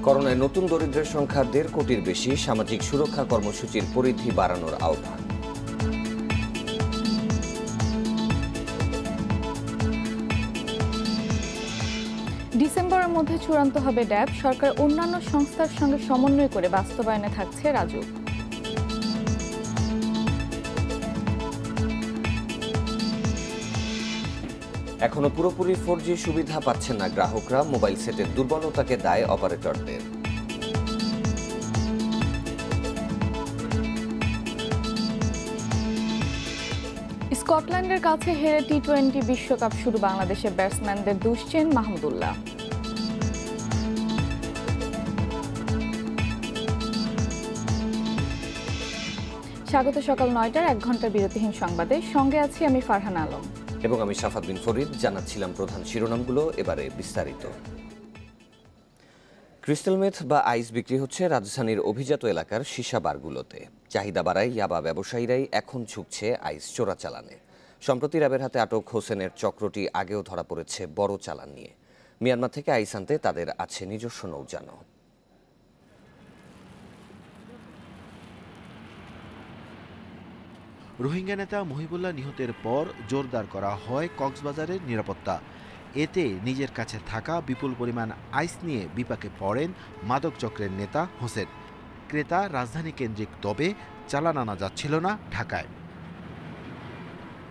করোনায় নতুন দরিদ্রের সংখ্যা ১.৫ কোটির বেশি, সামাজিক সুরক্ষা কর্মসূচির পরিধি বাড়ানোর আহ্বান। ডিসেম্বরের মধ্যে চূড়ান্ত হবে ড্যাব, সরকার অন্যান্য সংস্থার সঙ্গে সমন্বয় করে বাস্তবায়নে থাকছে রাজুক। এখনো পুরোপুরি 4G সুবিধা পাচ্ছেন না গ্রাহকরা, মোবাইল সেটের দুর্বলতাকে দায় অপারেটরদের। স্কটল্যান্ডের কাছে হেরে টি-20 বিশ্বকাপ শুরু, বাংলাদেশের ব্যাটসম্যানদের দুষছেন মাহমুদুল্লাহ। স্বাগত সকাল ৯টার ১ ঘন্টার বিরতিহীন সংবাদে, সঙ্গে আছি আমি ফারহান আলম এবং আমি সাফাত বিন ফরিদ। জানাচ্ছিলাম প্রধান শিরোনামগুলো, এবারে বিস্তারিত। ক্রিস্টাল মেথ বা আইস বিক্রি হচ্ছে রাজধানীর অভিজাত এলাকার সীসা বারগুলোতে। চাহিদা বাড়ায় ইয়াবা ব্যবসায়ীরাই এখন ঝুঁকছে আইস চোরাচালানে। সম্প্রতি র্যাবের হাতে আটক হোসেনের চক্রটি আগেও ধরা পড়েছে বড় চালান নিয়ে। মিয়ানমার থেকে আইস আনতে তাদের আছে নিজস্ব নৌযানও। রোহিঙ্গা নেতা মহিবুল্লাহ নিহতের পর জোরদার করা হয় কক্সবাজারের নিরাপত্তা। এতে নিজের কাছে থাকা বিপুল পরিমাণ আইস নিয়ে বিপাকে পড়েন মাদক চক্রের নেতা হোসেন। ক্রেতা রাজধানী কেন্দ্রিক, তবে চালান আনা যাচ্ছিল না ঢাকায়।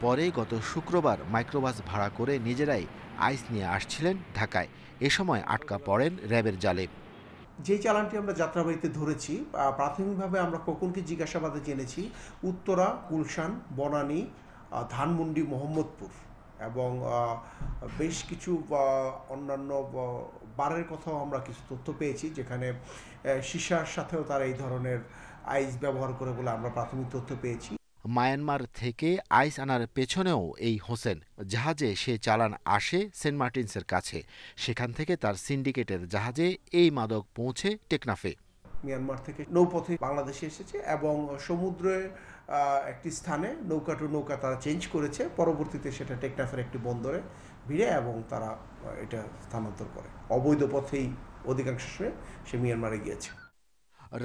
পরে গত শুক্রবার মাইক্রোবাস ভাড়া করে নিজেরাই আইস নিয়ে আসছিলেন ঢাকায়। এ সময় আটকা পড়েন র্যাবের জালে। যে চালানটি আমরা যাত্রাবাড়িতে ধরেছি, প্রাথমিকভাবে আমরা খোকনকে জিজ্ঞাসাবাদে জেনেছি উত্তরা, গুলশান, বনানী, ধানমন্ডি, মোহাম্মদপুর এবং বেশ কিছু অন্যান্য বারের কথাও আমরা কিছু তথ্য পেয়েছি, যেখানে সীসার সাথেও তারা এই ধরনের আইস ব্যবহার করে বলে আমরা প্রাথমিক তথ্য পেয়েছি। মায়ানমার থেকে আইস আনার পেছনেও এই হোসেন। জাহাজে সে চালান আসে সেন্ট মার্টিনসের কাছে, সেখান থেকে তার সিন্ডিকেটের জাহাজে এই মাদক পৌঁছে টেকনাফে। মিয়ানমার থেকে নৌপথে বাংলাদেশে এসেছে এবং সমুদ্রে একটি স্থানে নৌকা টু নৌকা তারা চেঞ্জ করেছে, পরবর্তীতে সেটা টেকনাফের একটি বন্দরে ভিড়ে এবং তারা এটা স্থানান্তর করে। অবৈধ পথেই অধিকাংশ সময় সে মিয়ানমারে গিয়েছে।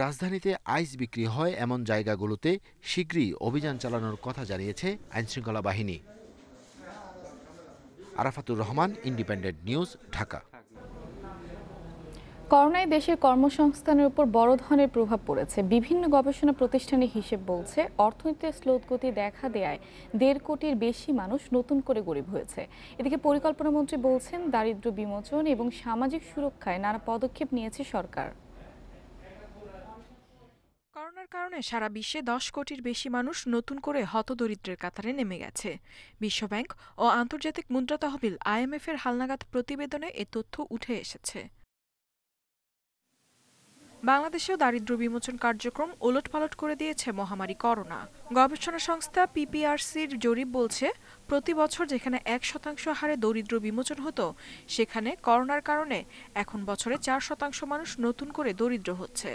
রাজধানীতে আইস বিক্রি হয় এমন জায়গাগুলোতে শীঘ্রই অভিযান চালানোর কথা জানিয়েছে আইনশৃঙ্খলা বাহিনী। Arafatur Rahman, Independent news, Dhaka. করোনায় দেশের কর্মসংস্থানের উপর বড় ধরনের প্রভাব পড়েছে। বিভিন্ন গবেষণা প্রতিষ্ঠানের হিসেব বলছে, অর্থনীতির স্লোত গতি দেখা দেয়ায় ১.৫ কোটির বেশি মানুষ নতুন করে গরিব হয়েছে। এদিকে পরিকল্পনা মন্ত্রী বলছেন, দারিদ্র্য বিমোচন এবং সামাজিক সুরক্ষায় নানা পদক্ষেপ নিয়েছে সরকার। করোনার কারণে সারা বিশ্বে ১০ কোটির বেশি মানুষ নতুন করে হতদরিদ্রের কাতারে নেমে গেছে। বিশ্বব্যাংক ও আন্তর্জাতিক মুদ্রা তহবিল IMF এর হালনাগাদ প্রতিবেদনে এ তথ্য উঠে এসেছে। বাংলাদেশেও দারিদ্র্য বিমোচন কার্যক্রম ওলটপালট করে দিয়েছে মহামারী করোনা। গবেষণা সংস্থা PPRCর জরিপ বলছে, প্রতি বছর যেখানে ১% হারে দরিদ্র বিমোচন হতো, সেখানে করোনার কারণে এখন বছরে ৪% মানুষ নতুন করে দরিদ্র হচ্ছে।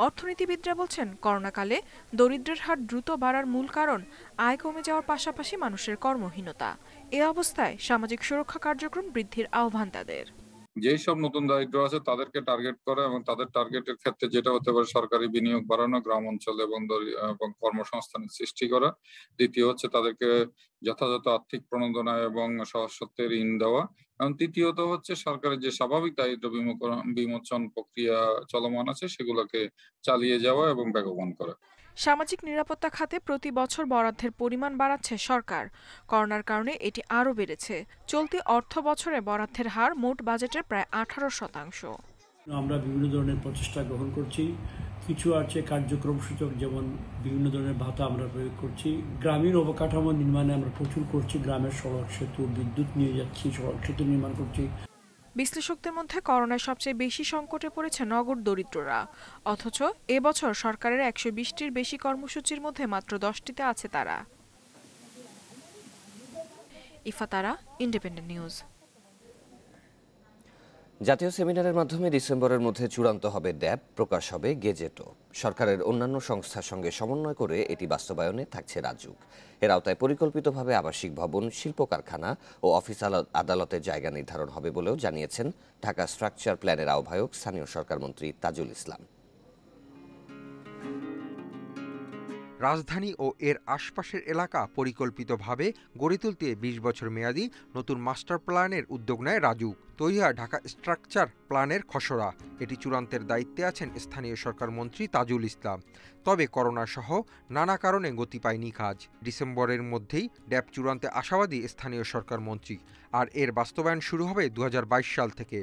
অর্থনীতিবিদরা বলছেন, করোনাকালে দরিদ্রের হার দ্রুত বাড়ার মূল কারণ আয় কমে যাওয়ার পাশাপাশি মানুষের কর্মহীনতা। এ অবস্থায় সামাজিক সুরক্ষা কার্যক্রম বৃদ্ধির আহ্বান তাদের। যেই সব নতুন দারিদ্র আছে তাদেরকে টার্গেট করা এবং তাদের টার্গেটের ক্ষেত্রে যেটা হতে পারে সরকারি বিনিয়োগ বাড়ানো, গ্রাম অঞ্চল এবং কর্মসংস্থানের সৃষ্টি করা। দ্বিতীয় হচ্ছে তাদেরকে যথাযথ আর্থিক প্রণোদনা এবং সহজ শর্তে ঋণ দেওয়া। এবং তৃতীয়ত হচ্ছে সরকারের যে স্বাভাবিক দারিদ্র বিমোচন প্রক্রিয়া চলমান আছে সেগুলোকে চালিয়ে যাওয়া এবং বেগবান করা। সামাজিক নিরাপত্তা খাতে প্রতি বছর বরাদ্দের পরিমাণ বাড়াচ্ছে সরকার। করোনার কারণে এটি আরও বেড়েছে। চলতি অর্থ বছরে বরাদ্দের হার মোট বাজেটের প্রায় 18%। আমরা বিভিন্ন ধরনের প্রচেষ্টা গ্রহণ করছি। কিছু আছে কার্যক্রম সূচক, যেমন বিভিন্ন ধরনের ভাতা আমরা প্রয়োগ করছি। গ্রামীণ অবকাঠামো নির্মাণে আমরা প্রচুর করছি। গ্রামের সড়ক সেতু, বিদ্যুৎ নিয়ে যাচ্ছি, সড়ক সেতু নির্মাণ করছি। বিশ্লেষকদের মধ্যে করোনায় সবচেয়ে বেশি সংকটে পড়েছে নগর দরিদ্ররা। অথচ এবছর সরকারের 120টির বেশি কর্মসূচির মধ্যে মাত্র 10টিতে আছে তারা। ইফাতারা, ইন্ডিপেন্ডেন্ট নিউজ। জাতীয় সেমিনারের মাধ্যমে ডিসেম্বরের মধ্যে চূড়ান্ত হবে ড্যাব, প্রকাশ হবে গেজেটও। সরকারের অন্যান্য সংস্থার সঙ্গে সমন্বয় করে এটি বাস্তবায়নে থাকছে রাজুক। এর আওতায় পরিকল্পিতভাবে আবাসিক ভবন, শিল্প কারখানা ও অফিস আদালতের জায়গা নির্ধারণ হবে বলেও জানিয়েছেন ঢাকা স্ট্রাকচার প্ল্যানের আহ্বায়ক স্থানীয় সরকারমন্ত্রী তাজুল ইসলাম। রাজধানী ও এর আশপাশের এলাকা পরিকল্পিতভাবে গড়ে তুলতে ২০ বছর মেয়াদী নতুন মাস্টার প্ল্যানের উদ্যোগ নেয় রাজুক। তৈরি হয় ঢাকা স্ট্রাকচার প্ল্যানের খসড়া। এটি চূড়ান্তের দায়িত্বে আছেন স্থানীয় সরকার মন্ত্রী তাজুল ইসলাম। তবে করোনা সহ নানা কারণে গতি পায়নি কাজ। ডিসেম্বরের মধ্যেই ড্যাব চূড়ান্তে আশাবাদী স্থানীয় সরকার মন্ত্রী। আর এর বাস্তবায়ন শুরু হবে ২০২২ সাল থেকে।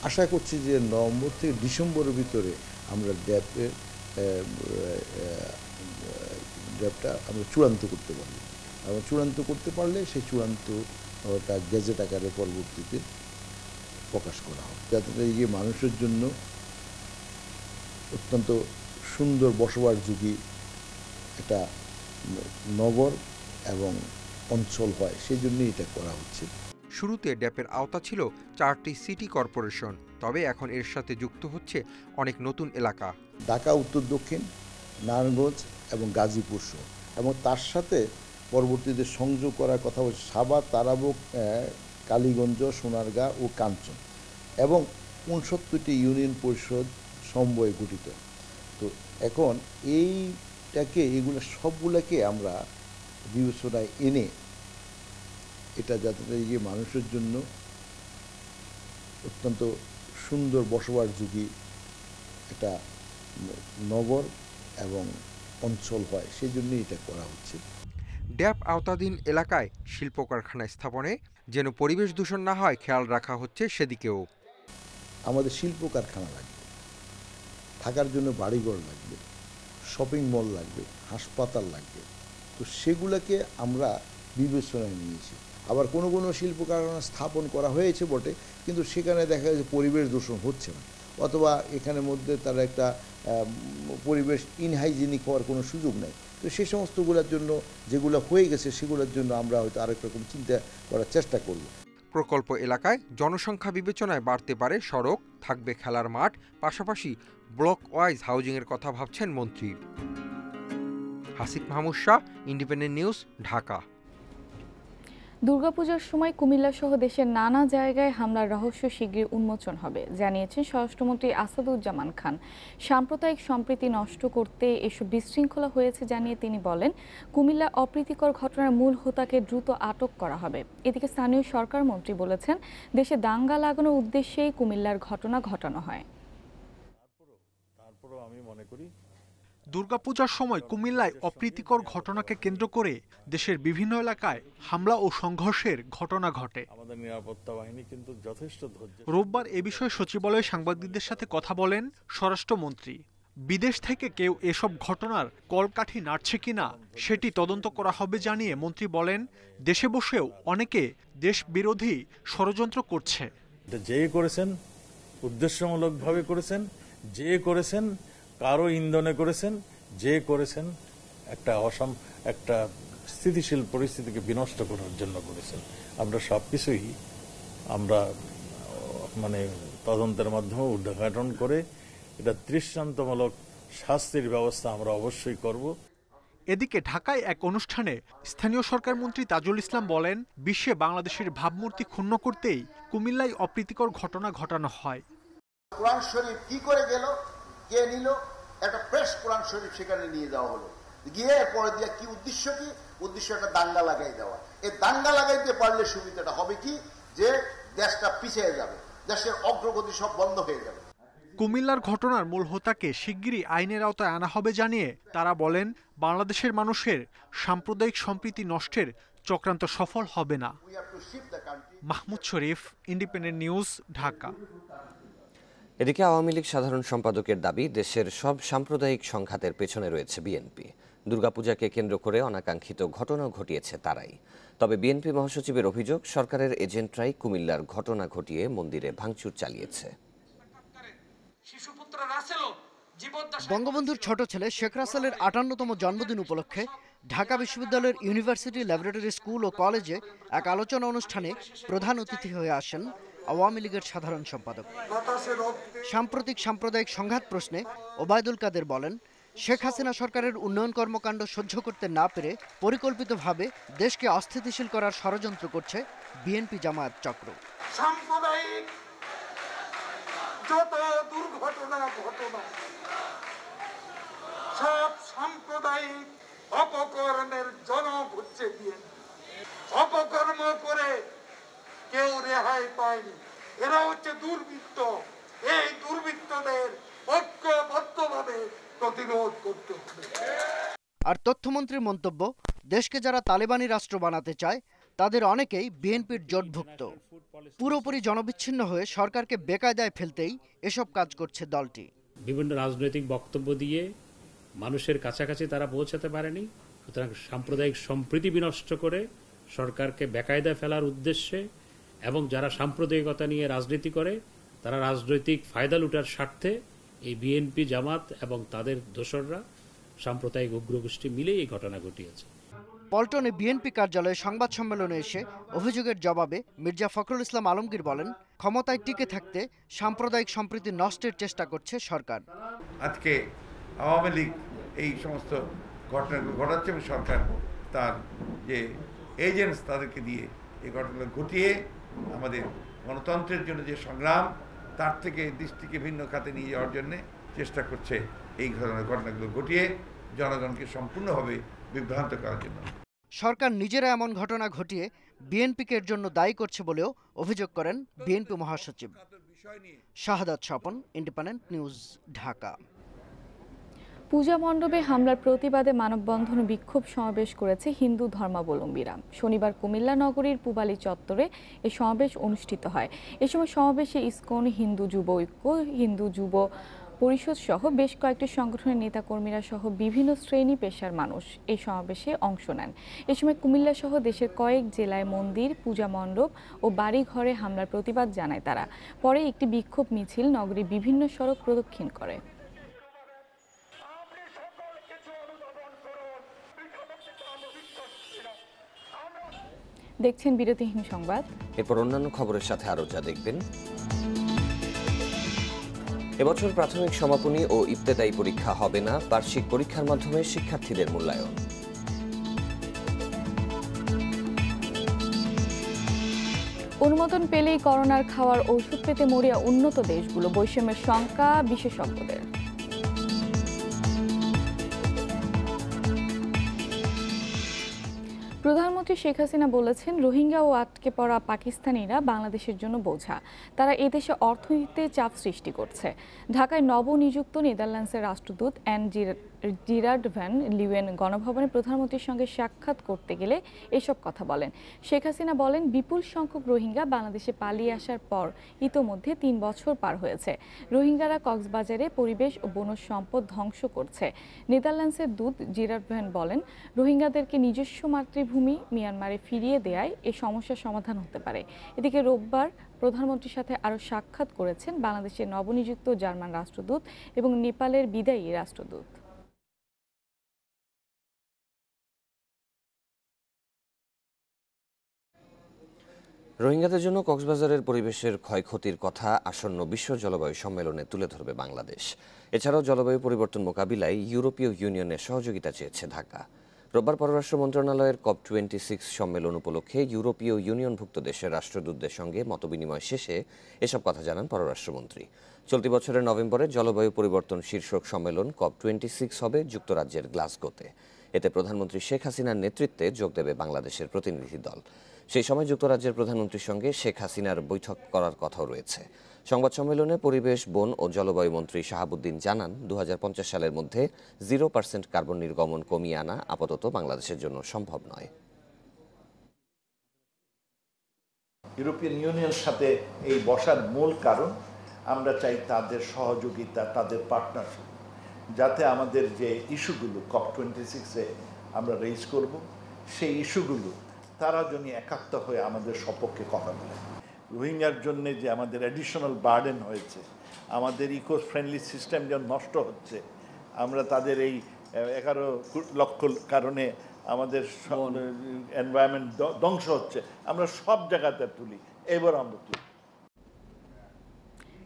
আশা করছি যে নভেম্বর থেকে ডিসেম্বরের ভিতরে আমরা ড্যাবটা আমরা চূড়ান্ত করতে পারব। এবং চূড়ান্ত করতে পারলে সেই চূড়ান্তটা গেজেট আকারে পরবর্তীতে প্রকাশ করা হবে, যাতে এই মানুষের জন্য অত্যন্ত সুন্দর বসবাসযোগী একটা নগর এবং অঞ্চল হয়, সেই জন্যই এটা করা হচ্ছে। শুরুতে ড্যাপের আওতা ছিল 4টি সিটি কর্পোরেশন, তবে এখন এর সাথে যুক্ত হচ্ছে অনেক নতুন এলাকা। ঢাকা উত্তর দক্ষিণ, নারায়ণগঞ্জ এবং গাজীপুর সহ, এবং তার সাথে পরবর্তীতে সংযোগ করার কথা হচ্ছে সাভার, তারাবুক, কালীগঞ্জ, সোনারগাঁ ও কাঞ্চন, এবং ৬৯টি ইউনিয়ন পরিষদ সমন্বয়ে গঠিত। তো এখন এগুলো সবগুলোকে আমরা বিবেচনায় এনে এটা যাতে মানুষের জন্য অত্যন্ত সুন্দর বসবাসযোগী একটা নগর এবং অঞ্চল হয়, সেই জন্যই এটা করা হচ্ছে। ড্যাব আওতাধীন এলাকায় শিল্প কারখানা স্থাপনে যেন পরিবেশ দূষণ না হয় খেয়াল রাখা হচ্ছে সেদিকেও। আমাদের শিল্প কারখানা লাগবে, থাকার জন্য বাড়িঘর লাগবে, শপিং মল লাগবে, হাসপাতাল লাগবে। তো সেগুলোকে আমরা বিবেচনায় নিয়েছি। আবার কোনো কোনো শিল্প কারখানা স্থাপন করা হয়েছে বটে, কিন্তু সেখানে দেখা যাচ্ছে পরিবেশ দূষণ হচ্ছে না, অথবা এখানের মধ্যে তারা একটা পরিবেশ ইনহাইজিনিক হওয়ার কোনো সুযোগ নেই। তো সেই সমস্তগুলোর জন্য যেগুলো হয়ে গেছে সেগুলোর জন্য আমরা হয়তো আরেক রকম চিন্তা করার চেষ্টা করব। প্রকল্প এলাকায় জনসংখ্যা বিবেচনায় বাড়তে পারে সড়ক, থাকবে খেলার মাঠ, পাশাপাশি ব্লক ওয়াইজ হাউজিংয়ের কথা ভাবছেন মন্ত্রী। Hasif Mahmud Shah, independent news, Dhaka. দুর্গাপূজার সময় কুমিল্লা সহ দেশের নানা জায়গায় হামলার রহস্য শীঘ্রই উন্মোচন হবে, জানিয়েছেন স্বরাষ্ট্রমন্ত্রী আসাদুজ্জামান খান। সাম্প্রদায়িক সম্প্রীতি নষ্ট করতে এসব বিশৃঙ্খলা হয়েছে জানিয়ে তিনি বলেন, কুমিল্লা অপ্রীতিকর ঘটনার মূল হোতাকে দ্রুত আটক করা হবে। এদিকে স্থানীয় সরকার মন্ত্রী বলেছেন, দেশে দাঙ্গা লাগানোর উদ্দেশ্যেই কুমিল্লার ঘটনা ঘটানো হয়। তারপরও আমি মনে করি দুর্গাপূজার সময় কুমিল্লায় অপ্রীতিকর ঘটনাকে কেন্দ্র করে দেশের বিভিন্ন এলাকায় হামলা ও সংঘর্ষের ঘটনা ঘটে। আমাদের নিরাপত্তা বাহিনী কিন্তু যথেষ্ট ধৈর্য। রোববার এ বিষয়ে সচিবালয়ে সাংবাদিকদের সাথে কথা বলেন স্বরাষ্ট্রমন্ত্রী। বিদেশ থেকে কেউ এসব ঘটনার কলকাঠি নাড়ছে কিনা সেটি তদন্ত করা হবে জানিয়ে মন্ত্রী বলেন, দেশে বসেও অনেকে দেশ বিরোধী ষড়যন্ত্র করছে। যে করেছেন উদ্দেশ্যমূলকভাবে করেছেন, যে করেছেন কারো ইন্ধনে করেছেন, যে করেছেন একটা স্থিতিশীল পরিস্থিতিকে বিনষ্ট করার জন্য করেছেন। আমরা সবকিছুই তদন্তের মাধ্যমে উদ্ঘাটন করে এটা দৃষ্টান্তমূলক শাস্তির ব্যবস্থা আমরা অবশ্যই করব। এদিকে ঢাকায় এক অনুষ্ঠানে স্থানীয় সরকার মন্ত্রী তাজুল ইসলাম বলেন, বিশ্বে বাংলাদেশের ভাবমূর্তি ক্ষুণ্ণ করতেই কুমিল্লায় অপ্রীতিকর ঘটনা ঘটানো হয়। কোরআন শরীফ কি করে গেল, কে নিল, একটা প্রেস কোরআন শরীফ সেখানে নিয়ে যাওয়া হলো, গিয়ে পরে দিয়ে কি উদ্দেশ্য একটা দাঙ্গা লাগাই দেওয়া। এই দাঙ্গা লাগাইতে পারলে সুবিধাটা হবে কি, যে দেশটা পিছিয়ে যাবে, দেশের অগ্রগতি সব বন্ধ হয়ে যাবে। কুমিল্লার ঘটনার মূল হোতাকে শিগগিরই আইনের আওতায় আনা হবে জানিয়ে তারা বলেন, বাংলাদেশের মানুষের সাম্প্রদায়িক সম্প্রীতি নষ্টের চক্রান্ত সফল হবে না। মাহমুদ শরীফ, ইন্ডিপেন্ডেন্ট নিউজ, ঢাকা। এদিকে আওয়ামী লীগ সাধারণ সম্পাদকের দাবি, দেশের সব সাম্প্রদায়িক সংঘাতের পেছনে রয়েছে বিএনপি। দুর্গাপূজাকে কেন্দ্র করে অনাকাঙ্ক্ষিত ঘটনা ঘটিয়েছে তারাই। তবে বিএনপি মহাসচিবের অভিযোগ, সরকারের এজেন্টরাই কুমিল্লার ঘটনা ঘটিয়ে মন্দিরে ভাঙচুর চালিয়েছে। বঙ্গবন্ধুর ছোট ছেলে শেখ রাসেলের ৫৮তম জন্মদিন উপলক্ষে ঢাকা বিশ্ববিদ্যালয়ের ইউনিভার্সিটি ল্যাবরেটরি স্কুল ও কলেজে এক আলোচনা অনুষ্ঠানে প্রধান অতিথি হয়ে আসেন আওয়ামী লীগের সাধারণ সম্পাদক। সাম্প্রতিক সাম্প্রদায়িক সংঘাত প্রশ্নে ওবায়দুল কাদের বলেন, শেখ হাসিনা সরকারের উন্নয়ন কর্মকাণ্ড সহ্য করতে না পেরে পরিকল্পিতভাবে দেশকে অস্থিতিশীল করার ষড়যন্ত্র করছে বিএনপি জামায়াত চক্র। সাম্প্রদায়িক যত দুর্ঘটনা ঘটনা সব সাম্প্রদায়িক অপকর্মের জনক হচ্ছে বিএনপি। অপকর্ম করে কেউ রেহাই পায়নি, এরা হচ্ছে দুর্বৃত্ত। এই দুর্বৃত্তদের ঐক্যবদ্ধভাবে প্রতিরোধ করতে হবে। আর তথ্যমন্ত্রীর মন্তব্য, দেশকে যারা তালেবানি রাষ্ট্র বানাতে চায় তাদের অনেকেই বিএনপির জোটভুক্ত। পুরোপুরি জনবিচ্ছিন্ন হয়ে সরকারকে বেকায়দায় ফেলতেই এসব কাজ করছে দলটি। বিভিন্ন রাজনৈতিক বক্তব্য দিয়ে মানুষের কাছাকাছি তারা পৌঁছাতে পারেনি, সুতরাং সাম্প্রদায়িক সম্প্রীতি বিনষ্ট করে সরকারকে বেকায়দায় ফেলার উদ্দেশ্যে এবং যারা সাম্প্রদায়িকতা নিয়ে রাজনীতি করে তারা রাজনৈতিক ফায়দা লুটার স্বার্থে এই বিএনপি জামাত এবং তাদের দোসররা সাম্প্রদায়িক উগ্রগোষ্ঠী মিলেই এই ঘটনা ঘটিয়েছে। পল্টনে বিএনপি কার্যালয়ে সংবাদ সম্মেলনে এসে অভিযোগের জবাবে মির্জা ফখরুল ইসলাম আলমগীর বলেন, ক্ষমতায় টিকে থাকতে সাম্প্রদায়িক সম্প্রীতি নষ্টের চেষ্টা করছে সরকার। আজকে আওয়ামী লীগ এই সমস্ত ঘটনাগুলো ঘটাচ্ছে এবং সরকার তার যে এজেন্টস তাদেরকে দিয়ে এই ঘটনাগুলো ঘটিয়ে আমাদের গণতন্ত্রের জন্য যে সংগ্রাম তার থেকে দৃষ্টিকে ভিন্ন খাতে নিয়ে যাওয়ার জন্য চেষ্টা করছে। এই ধরনের ঘটনাগুলো ঘটিয়ে জনগণকে সম্পূর্ণভাবে বিভ্রান্ত করার জন্য সরকার নিজেরা এমন ঘটনা ঘটিয়ে বিএনপিকে এর জন্য দায়ী করছে বলেও অভিযোগ করেন বিএনপি মহাসচিব। শাহাদাত স্বপন, ইন্ডিপেন্ডেন্ট নিউজ, ঢাকা। পূজা মণ্ডপে হামলার প্রতিবাদে মানববন্ধন ও বিক্ষোভ সমাবেশ করেছে হিন্দু ধর্মাবলম্বীরা। শনিবার কুমিল্লা নগরীর পূবালী চত্বরে এই সমাবেশ অনুষ্ঠিত হয়। এ সময় সমাবেশে ইসকন, হিন্দু যুব ঐক্য, হিন্দু যুব পরিষদ সহ বেশ কয়েকটি সংগঠনের নেতাকর্মীরা সহ বিভিন্ন শ্রেণী পেশার মানুষ এই সমাবেশে অংশ নেন। এ সময় কুমিল্লা সহ দেশের কয়েক জেলায় মন্দির, পূজা মণ্ডপ ও বাড়ি ঘরে হামলার প্রতিবাদ জানায় তারা। পরে একটি বিক্ষোভ মিছিল নগরীর বিভিন্ন সড়ক প্রদক্ষিণ করে। দেখছেন বিরতিহীন সংবাদ। এরপর অন্যান্য খবরের সাথে আরো যা দেখবেন। এবছর প্রাথমিক সমাপনী ও ইবতেদায়ী পরীক্ষা হবে না, বার্ষিক পরীক্ষার মাধ্যমে শিক্ষার্থীদের মূল্যায়ন। অনুমোদন পেলেই করোনার খাওয়ার ওষুধ পেতে মরিয়া উন্নত দেশগুলো, বৈষম্যের শঙ্কা বিশেষজ্ঞদের। প্রধানমন্ত্রী শেখ হাসিনা বলেছেন, রোহিঙ্গা ও আটকে পড়া পাকিস্তানিরা বাংলাদেশের জন্য বোঝা। তারা এদেশে অর্থনীতিতে চাপ সৃষ্টি করছে। ঢাকায় নবনিযুক্ত নেদারল্যান্ডসের রাষ্ট্রদূত অ্যান জিরার্ড ভ্যান লিউয়েন গণভবনে প্রধানমন্ত্রীর সঙ্গে সাক্ষাৎ করতে গেলে এসব কথা বলেন। শেখ হাসিনা বলেন, বিপুল সংখ্যক রোহিঙ্গা বাংলাদেশে পালিয়ে আসার পর ইতোমধ্যে 3 বছর পার হয়েছে। রোহিঙ্গারা কক্সবাজারে পরিবেশ ও বনজ সম্পদ ধ্বংস করছে। নেদারল্যান্ডসের দূত জিরার্ড ভ্যান বলেন, রোহিঙ্গাদেরকে নিজস্ব মাতৃভূমি মিয়ানমারে ফিরিয়ে দেয়ায় এই সমস্যার সমাধান হতে পারে। এদিকে রোববার প্রধানমন্ত্রীর সাথে আরও সাক্ষাৎ করেছেন বাংলাদেশের নবনিযুক্ত জার্মান রাষ্ট্রদূত এবং নেপালের বিদায়ী রাষ্ট্রদূত। রোহিঙ্গাদের জন্য কক্সবাজারের পরিবেশের ক্ষয়ক্ষতির কথা আসন্ন বিশ্ব জলবায়ু সম্মেলনে তুলে ধরবে বাংলাদেশ। এছাড়াও জলবায়ু পরিবর্তন মোকাবিলায় ইউরোপীয় ইউনিয়নের সহযোগিতা চেয়েছে ঢাকা। রোববার পররাষ্ট্র মন্ত্রণালয়ের COP26 সম্মেলন উপলক্ষে ইউরোপীয় ইউনিয়নভুক্ত দেশের রাষ্ট্রদূতদের সঙ্গে মতবিনিময় শেষে এসব কথা জানান পররাষ্ট্রমন্ত্রী। চলতি বছরের নভেম্বরে জলবায়ু পরিবর্তন শীর্ষক সম্মেলন COP26 হবে যুক্তরাজ্যের গ্লাসগোতে। এতে প্রধানমন্ত্রী শেখ হাসিনার নেতৃত্বে যোগ দেবে বাংলাদেশের প্রতিনিধি দল। সেই সময় যুক্তরাজ্যের প্রধানমন্ত্রীর সঙ্গে শেখ হাসিনার বৈঠক করার কথাও রয়েছে। সংবাদ সম্মেলনে পরিবেশ, বন ও জলবায়ু মন্ত্রী শাহাবুদ্দিন জানান, 2050 সালের মধ্যে 0% কার্বন নির্গমন কমিয়ে আনা আপাতত বাংলাদেশের জন্য সম্ভব নয়। ইউরোপিয়ান ইউনিয়নের সাথে এই বসার মূল কারণ, আমরা চাই তাদের সহযোগিতা, তাদের পার্টনারশিপ, যাতে আমাদের যে ইস্যুগুলো COP26-এ আমরা রেইজ করব, সেই ইস্যুগুলো তারা যদি একাত্ম হয়ে আমাদের সপক্ষে কথা বলে। রোহিঙ্গার জন্য যে আমাদের অ্যাডিশনাল বার্ডেন হয়েছে, আমাদের ইকো ফ্রেন্ডলি সিস্টেম যেন নষ্ট হচ্ছে, আমরা তাদের এই 11 লক্ষ কারণে আমাদের এনভায়রনমেন্ট ধ্বংস হচ্ছে, আমরা সব জায়গাতে তুলি, এবার আমরা তুলি।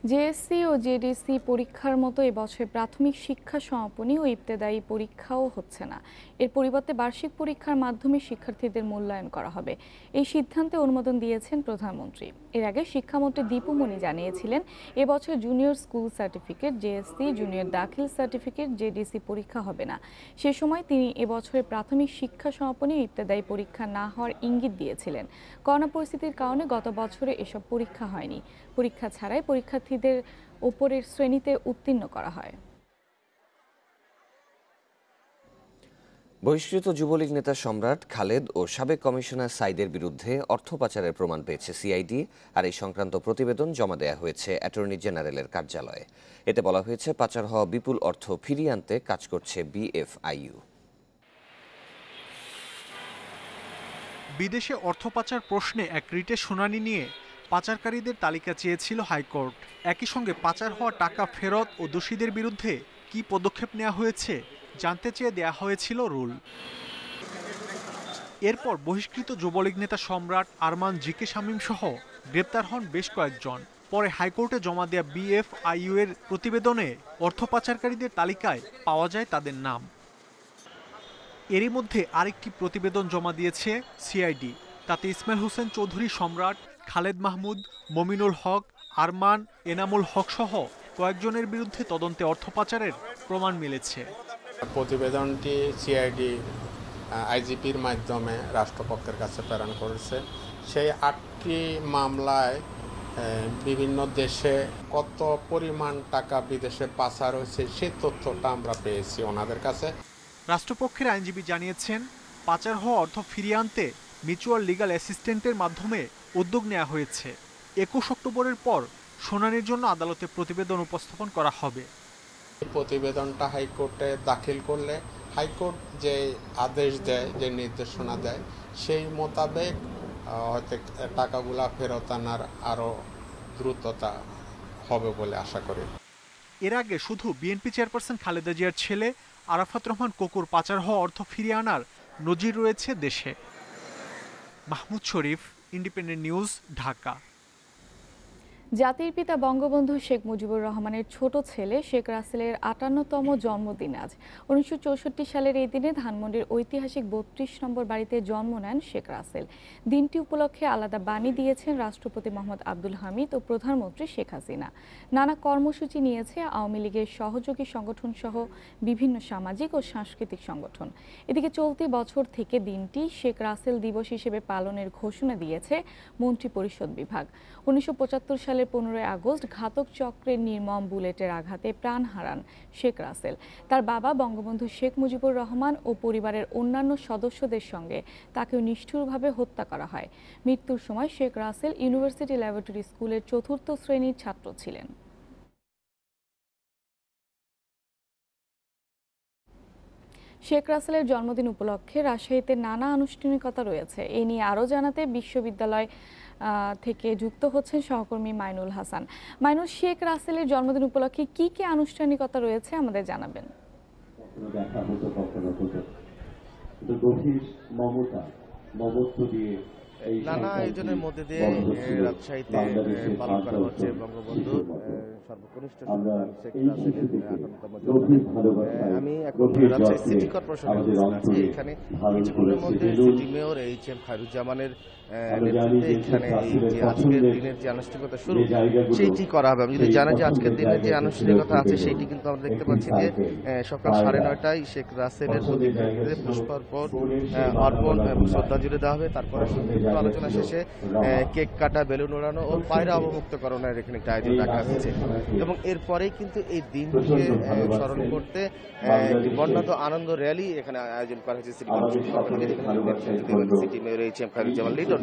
জেএসসি ও জেডিসি পরীক্ষার মতো এবছর প্রাথমিক শিক্ষা সমাপনী ও ইবতেদায়ী পরীক্ষাও হচ্ছে না। এর পরিবর্তে বার্ষিক পরীক্ষার মাধ্যমে শিক্ষার্থীদের মূল্যায়ন করা হবে। এই সিদ্ধান্তে অনুমোদন দিয়েছেন প্রধানমন্ত্রী। এর আগে শিক্ষামন্ত্রী দীপু মনি জানিয়েছিলেন এবছর junior school certificate, JSC, junior দাখিল সার্টিফিকেট, জেডিসি পরীক্ষা হবে না। সে সময় তিনি এবছরের প্রাথমিক শিক্ষা সমাপনী ও ইবতেদায়ী পরীক্ষা না হওয়ার ইঙ্গিত দিয়েছিলেন। করোনা পরিস্থিতির কারণে গত বছরে এসব পরীক্ষা হয়নি। পরীক্ষা ছাড়াই পরীক্ষার্থীদের উপরের শ্রেণীতে উত্তীর্ণ করা হয়। বহিষ্কৃত যুবলীগ নেতা সম্রাট খালেদ ও সাবেক কমিশনার সাইদের বিরুদ্ধে অর্থ পাচারের প্রমাণ পেয়েছে সিআইডি, আর এই সংক্রান্ত প্রতিবেদন জমা দেওয়া হয়েছে অ্যাটর্নি জেনারেলের কার্যালয়ে। এতে বলা হয়েছে পাচার হওয়া বিপুল অর্থ ফিরিয়ে আনতে কাজ করছে বিএফআইইউ। বিদেশে অর্থ পাচার প্রশ্নে এক রিটের শুনানি নিয়ে পাচারকারীদের তালিকা চেয়েছিল হাইকোর্ট। একই সঙ্গে পাচার হওয়া টাকা ফেরত ও দোষীদের বিরুদ্ধে কি পদক্ষেপ নেওয়া হয়েছে জানতে চেয়ে দেয়া হয়েছিল রুল। এরপর বহিষ্কৃত যুবলীগ নেতা সম্রাট, আরমান, জিকে শামীম সহ গ্রেপ্তার হন বেশ কয়েকজন। পরে হাইকোর্টে জমা দেয়া বিএফআইইউ এর প্রতিবেদনে অর্থ পাচারকারীদের তালিকায় পাওয়া যায় তাদের নাম। এরই মধ্যে আরেকটি প্রতিবেদন জমা দিয়েছে সিআইডি। তাতে ইসমাইল হোসেন চৌধুরী সম্রাট, খালেদ মাহমুদ, মমিনুল হক, আরমান, এনামুল হক সহ কয়েকজনের বিরুদ্ধে তদন্তে অর্থ পাচারের প্রমাণ মিলেছে। প্রতিবেদনটি সিআইডি আইজিপির মাধ্যমে রাষ্ট্রপক্ষের কাছে প্রেরণ করেছে। সেই 8টি মামলায় বিভিন্ন দেশে কত পরিমাণ টাকা বিদেশে পাচার হয়েছে সেই তথ্যটা আমরা পেয়েছি ওনাদের কাছে। রাষ্ট্রপক্ষের আইনজীবী জানিয়েছেন, পাচার হওয়া অর্থ ফিরিয়ে আনতে মিউচুয়াল লিগ্যাল অ্যাসিস্ট্যান্টের মাধ্যমে উদ্যোগ নেওয়া হয়েছে। 21 অক্টোবরের পর শুনানির জন্য আদালতে প্রতিবেদন উপস্থাপন করা হবে। প্রতিবেদনটা হাইকোর্টে দাখিল করলে হাইকোর্ট যে আদেশ দেয়, যে নির্দেশনা দেয়, সেই মোতাবেক হয়তো টাকাগুলা ফেরত আনার আরও দ্রুততা হবে বলে আশা করি। এর আগে শুধু বিএনপি চেয়ারপারসন খালেদা জিয়ার ছেলে আরাফাত রহমান কোকুর পাচার হওয়া অর্থ ফিরিয়ে আনার নজির রয়েছে দেশে। মাহমুদ শরীফ, ইন্ডিপেন্ডেন্ট নিউজ, ঢাকা। জাতির পিতা বঙ্গবন্ধু শেখ মুজিবুর রহমানের ছোট ছেলে শেখ রাসেলের 58তম জন্মদিন আজ। 1964 সালের এই দিনে ধানমন্ডির ঐতিহাসিক 32 নম্বর বাড়িতে জন্ম নেন শেখ রাসেল। দিনটি উপলক্ষে আলাদা বাণী দিয়েছেন রাষ্ট্রপতি মোহাম্মদ আব্দুল হামিদ ও প্রধানমন্ত্রী শেখ হাসিনা। নানা কর্মসূচি নিয়েছে আওয়ামী লীগের সহযোগী সংগঠন সহ বিভিন্ন সামাজিক ও সাংস্কৃতিক সংগঠন। এদিকে চলতি বছর থেকে দিনটি শেখ রাসেল দিবস হিসেবে পালনের ঘোষণা দিয়েছে মন্ত্রিপরিষদ বিভাগ। 1975 সালের 15 আগস্ট ঘাতক চক্রের নির্মম বুলেটের আঘাতে প্রাণ হারান শেখ রাসেল। তার বাবা বঙ্গবন্ধু শেখ মুজিবুর রহমান ও পরিবারের অন্যান্য সদস্যদের সঙ্গে তাকেও নিষ্ঠুরভাবে হত্যা করা হয়। মৃত্যুর সময় শেখ রাসেল ইউনিভার্সিটি ল্যাবরেটরি স্কুলের 4র্থ শ্রেণীর ছাত্র ছিলেন। শেখ রাসেলের জন্মদিন উপলক্ষে রাজশাহীতে নানা আনুষ্ঠানিকতা রয়েছে। এ নিয়ে আরও জানাতে বিশ্ববিদ্যালয় থেকে যুক্ত হচ্ছেন সহকর্মী মাইনুল হাসান। মাইনুল, শেখ রাসেলের জন্মদিন উপলক্ষে কি কি আনুষ্ঠানিকতা রয়েছে আমাদের জানাবেন। নানা আয়োজনের মধ্যে দিয়ে রাজশাহীতে পালন করা হচ্ছে বঙ্গবন্ধুর সর্বকনিষ্ঠ সন্তান শেখ রাসেলের 58তম জন্মদিন। আমি এখন রাজশাহী সিটি কর্পোরেশনের আছি। এখানে কিছুক্ষণের মধ্যে সিটি মেয়র এইচ.এম. খায়রুজ্জামানের নেতৃত্বে এখানে এই যে আজকের দিনের যে আনুষ্ঠানিকতা শুরু সেইটি করা হবে। আমি যদি জানি যে আজকের দিনের যে আনুষ্ঠানিকতা আছে সেইটি কিন্তু আমরা দেখতে পাচ্ছি যে সকাল 9:30টায় শেখ রাসেলের প্রতিকৃতিতে পুষ্পার্পণ অর্পণ শ্রদ্ধাঞ্জলি দেওয়া হবে। তারপরে আলোচনা শেষে কেক কাটা, বেলুন ওড়ানো ও পায়রা অবমুক্তকরণের এখানে একটা আয়োজন রাখা হয়েছে। এবং এরপরেই কিন্তু এই দিনটিকে স্মরণ করতে একটি বর্ণাঢ্য আনন্দ র্যালি এখানে আয়োজন করা হয়েছে city corporation city mayor HM. Khairuzzaman Liton.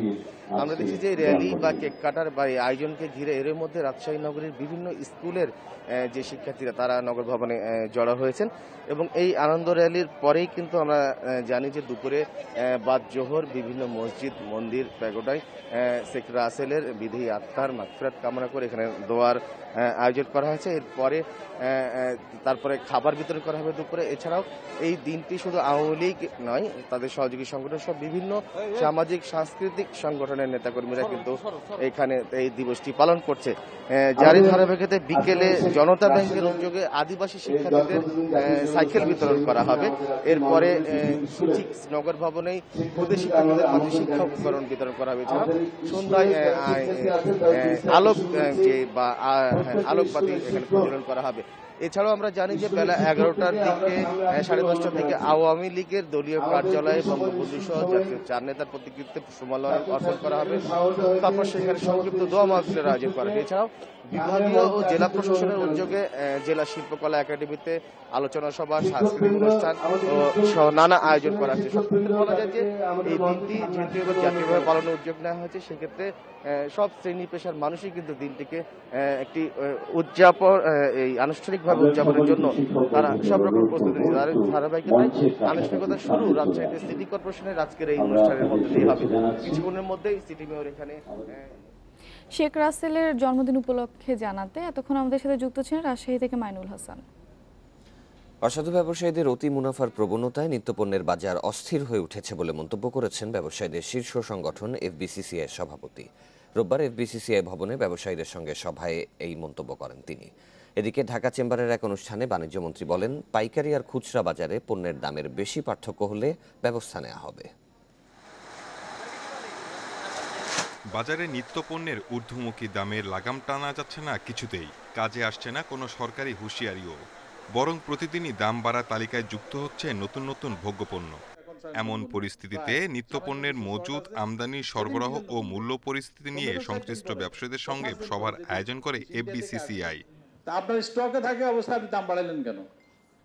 আমরা দেখছি যে র্যালি বা কেক কাটার বা এই আয়োজনকে ঘিরে এর মধ্যে রাজশাহী নগরীর বিভিন্ন স্কুলের যে শিক্ষার্থীরা তারা নগর ভবনে জড়ো হয়েছেন। এবং এই আনন্দ র্যালির পরেই কিন্তু আমরা জানি যে দুপুরে বাদ জোহর বিভিন্ন মসজিদ, মন্দির, প্যাগোডায় শেখ রাসেলের বিদেহী আত্মার মাগফিরাত কামনা করে এখানে দোয়ার আয়োজন করা হয়েছে। এরপরে তারপরে খাবার বিতরণ করা হবে দুপুরে। এছাড়াও এই দিনটি শুধু আওয়ামী লীগ নয়, তাদের সহযোগী সংগঠন সব বিভিন্ন সামাজিক সাংস্কৃতিক প্রত্যেক সংগঠনের নেতাকর্মীরা কিন্তু এখানে এই দিবসটি পালন করছে। যারই ধারাবাহিকতায় বিকেলে জনতা ব্যাংকের উদ্যোগে আদিবাসী শিক্ষার্থীদের সাইকেল বিতরণ করা হবে। এরপরে ঠিক নগর ভবনেই ক্ষুদে শিক্ষার্থীদের মাঝে শিক্ষা উপকরণ বিতরণ করা হয়েছে। সন্ধ্যায় আলোকবাতি এখানে প্রজ্বলন করা হবে। এছাড়াও আমরা জানি যে বেলা 11টার দিকে 10:30টার দিকে আওয়ামী লীগের দলীয় কার্যালয়ে বঙ্গবন্ধু সহ জাতীয় 4 নেতার প্রতিকৃতিতে পুষ্পমাল্য অর্পণ করা হবে। তারপর সেখানে সংক্ষিপ্ত দোয়া মাহফিলের আয়োজন করা হবে। এছাড়াও বিভাগীয় ও জেলা প্রশাসনের উদ্যোগে জেলা শিল্পকলা একাডেমিতে আলোচনা সভা, সাংস্কৃতিক অনুষ্ঠান ও নানা আয়োজন করা হয়েছে। সবক্ষেত্রে বলা যায় যে এই দিনটি যেহেতু জাতীয়ভাবে পালনের উদ্যোগ নেওয়া হয়েছে, সেক্ষেত্রে সব শ্রেণী পেশার মানুষই কিন্তু দিনটিকে একটি উদযাপন এই আনুষ্ঠানিকভাবে উদযাপনের জন্য তারা সব রকম প্রস্তুতি নিচ্ছে। তার ধারাবাহিকতায় আনুষ্ঠানিকতা শুরু রাজশাহীতে সিটি কর্পোরেশনের আজকের এই অনুষ্ঠানের মধ্যে দিয়ে হবে। কিছুক্ষণের মধ্যেই সিটি মেয়র এখানে শেখ রাসেলের জন্মদিন উপলক্ষে জানাতে এতক্ষণ আমাদের সাথে যুক্ত ছিলেন রাজশাহী থেকে মাইনুল হাসান। অসাধু ব্যবসায়ীদের অতি মুনাফার প্রবণতায় নিত্যপণ্যের বাজার অস্থির হয়ে উঠেছে বলে মন্তব্য করেছেন ব্যবসায়ীদের শীর্ষ সংগঠন এফবিসিসিআই সভাপতি। রোববার এফবিসিসিআই ভবনে ব্যবসায়ীদের সঙ্গে সভায় এই মন্তব্য করেন তিনি। এদিকে ঢাকা চেম্বারের এক অনুষ্ঠানে বাণিজ্যমন্ত্রী বলেন, পাইকারি আর খুচরা বাজারে পণ্যের দামের বেশি পার্থক্য হলে ব্যবস্থা নেওয়া হবে। বাজারে নিত্যপণ্যের ঊর্ধ্বমুখী দামের লাগাম টানা যাচ্ছে না কিছুতেই, কাজে আসছে না কোনো সরকারি হুঁশিয়ারিও, বরং প্রতিদিনই দাম বাড়া তালিকায় যুক্ত হচ্ছে নতুন নতুন ভোগ্যপণ্য। এমন পরিস্থিতিতে নিত্যপণ্যের মজুদ, আমদানি, সরবরাহ ও মূল্য পরিস্থিতি নিয়ে সংশ্লিষ্ট ব্যবসায়ীদের সঙ্গে সভার আয়োজন করে এফবিসিসিআই।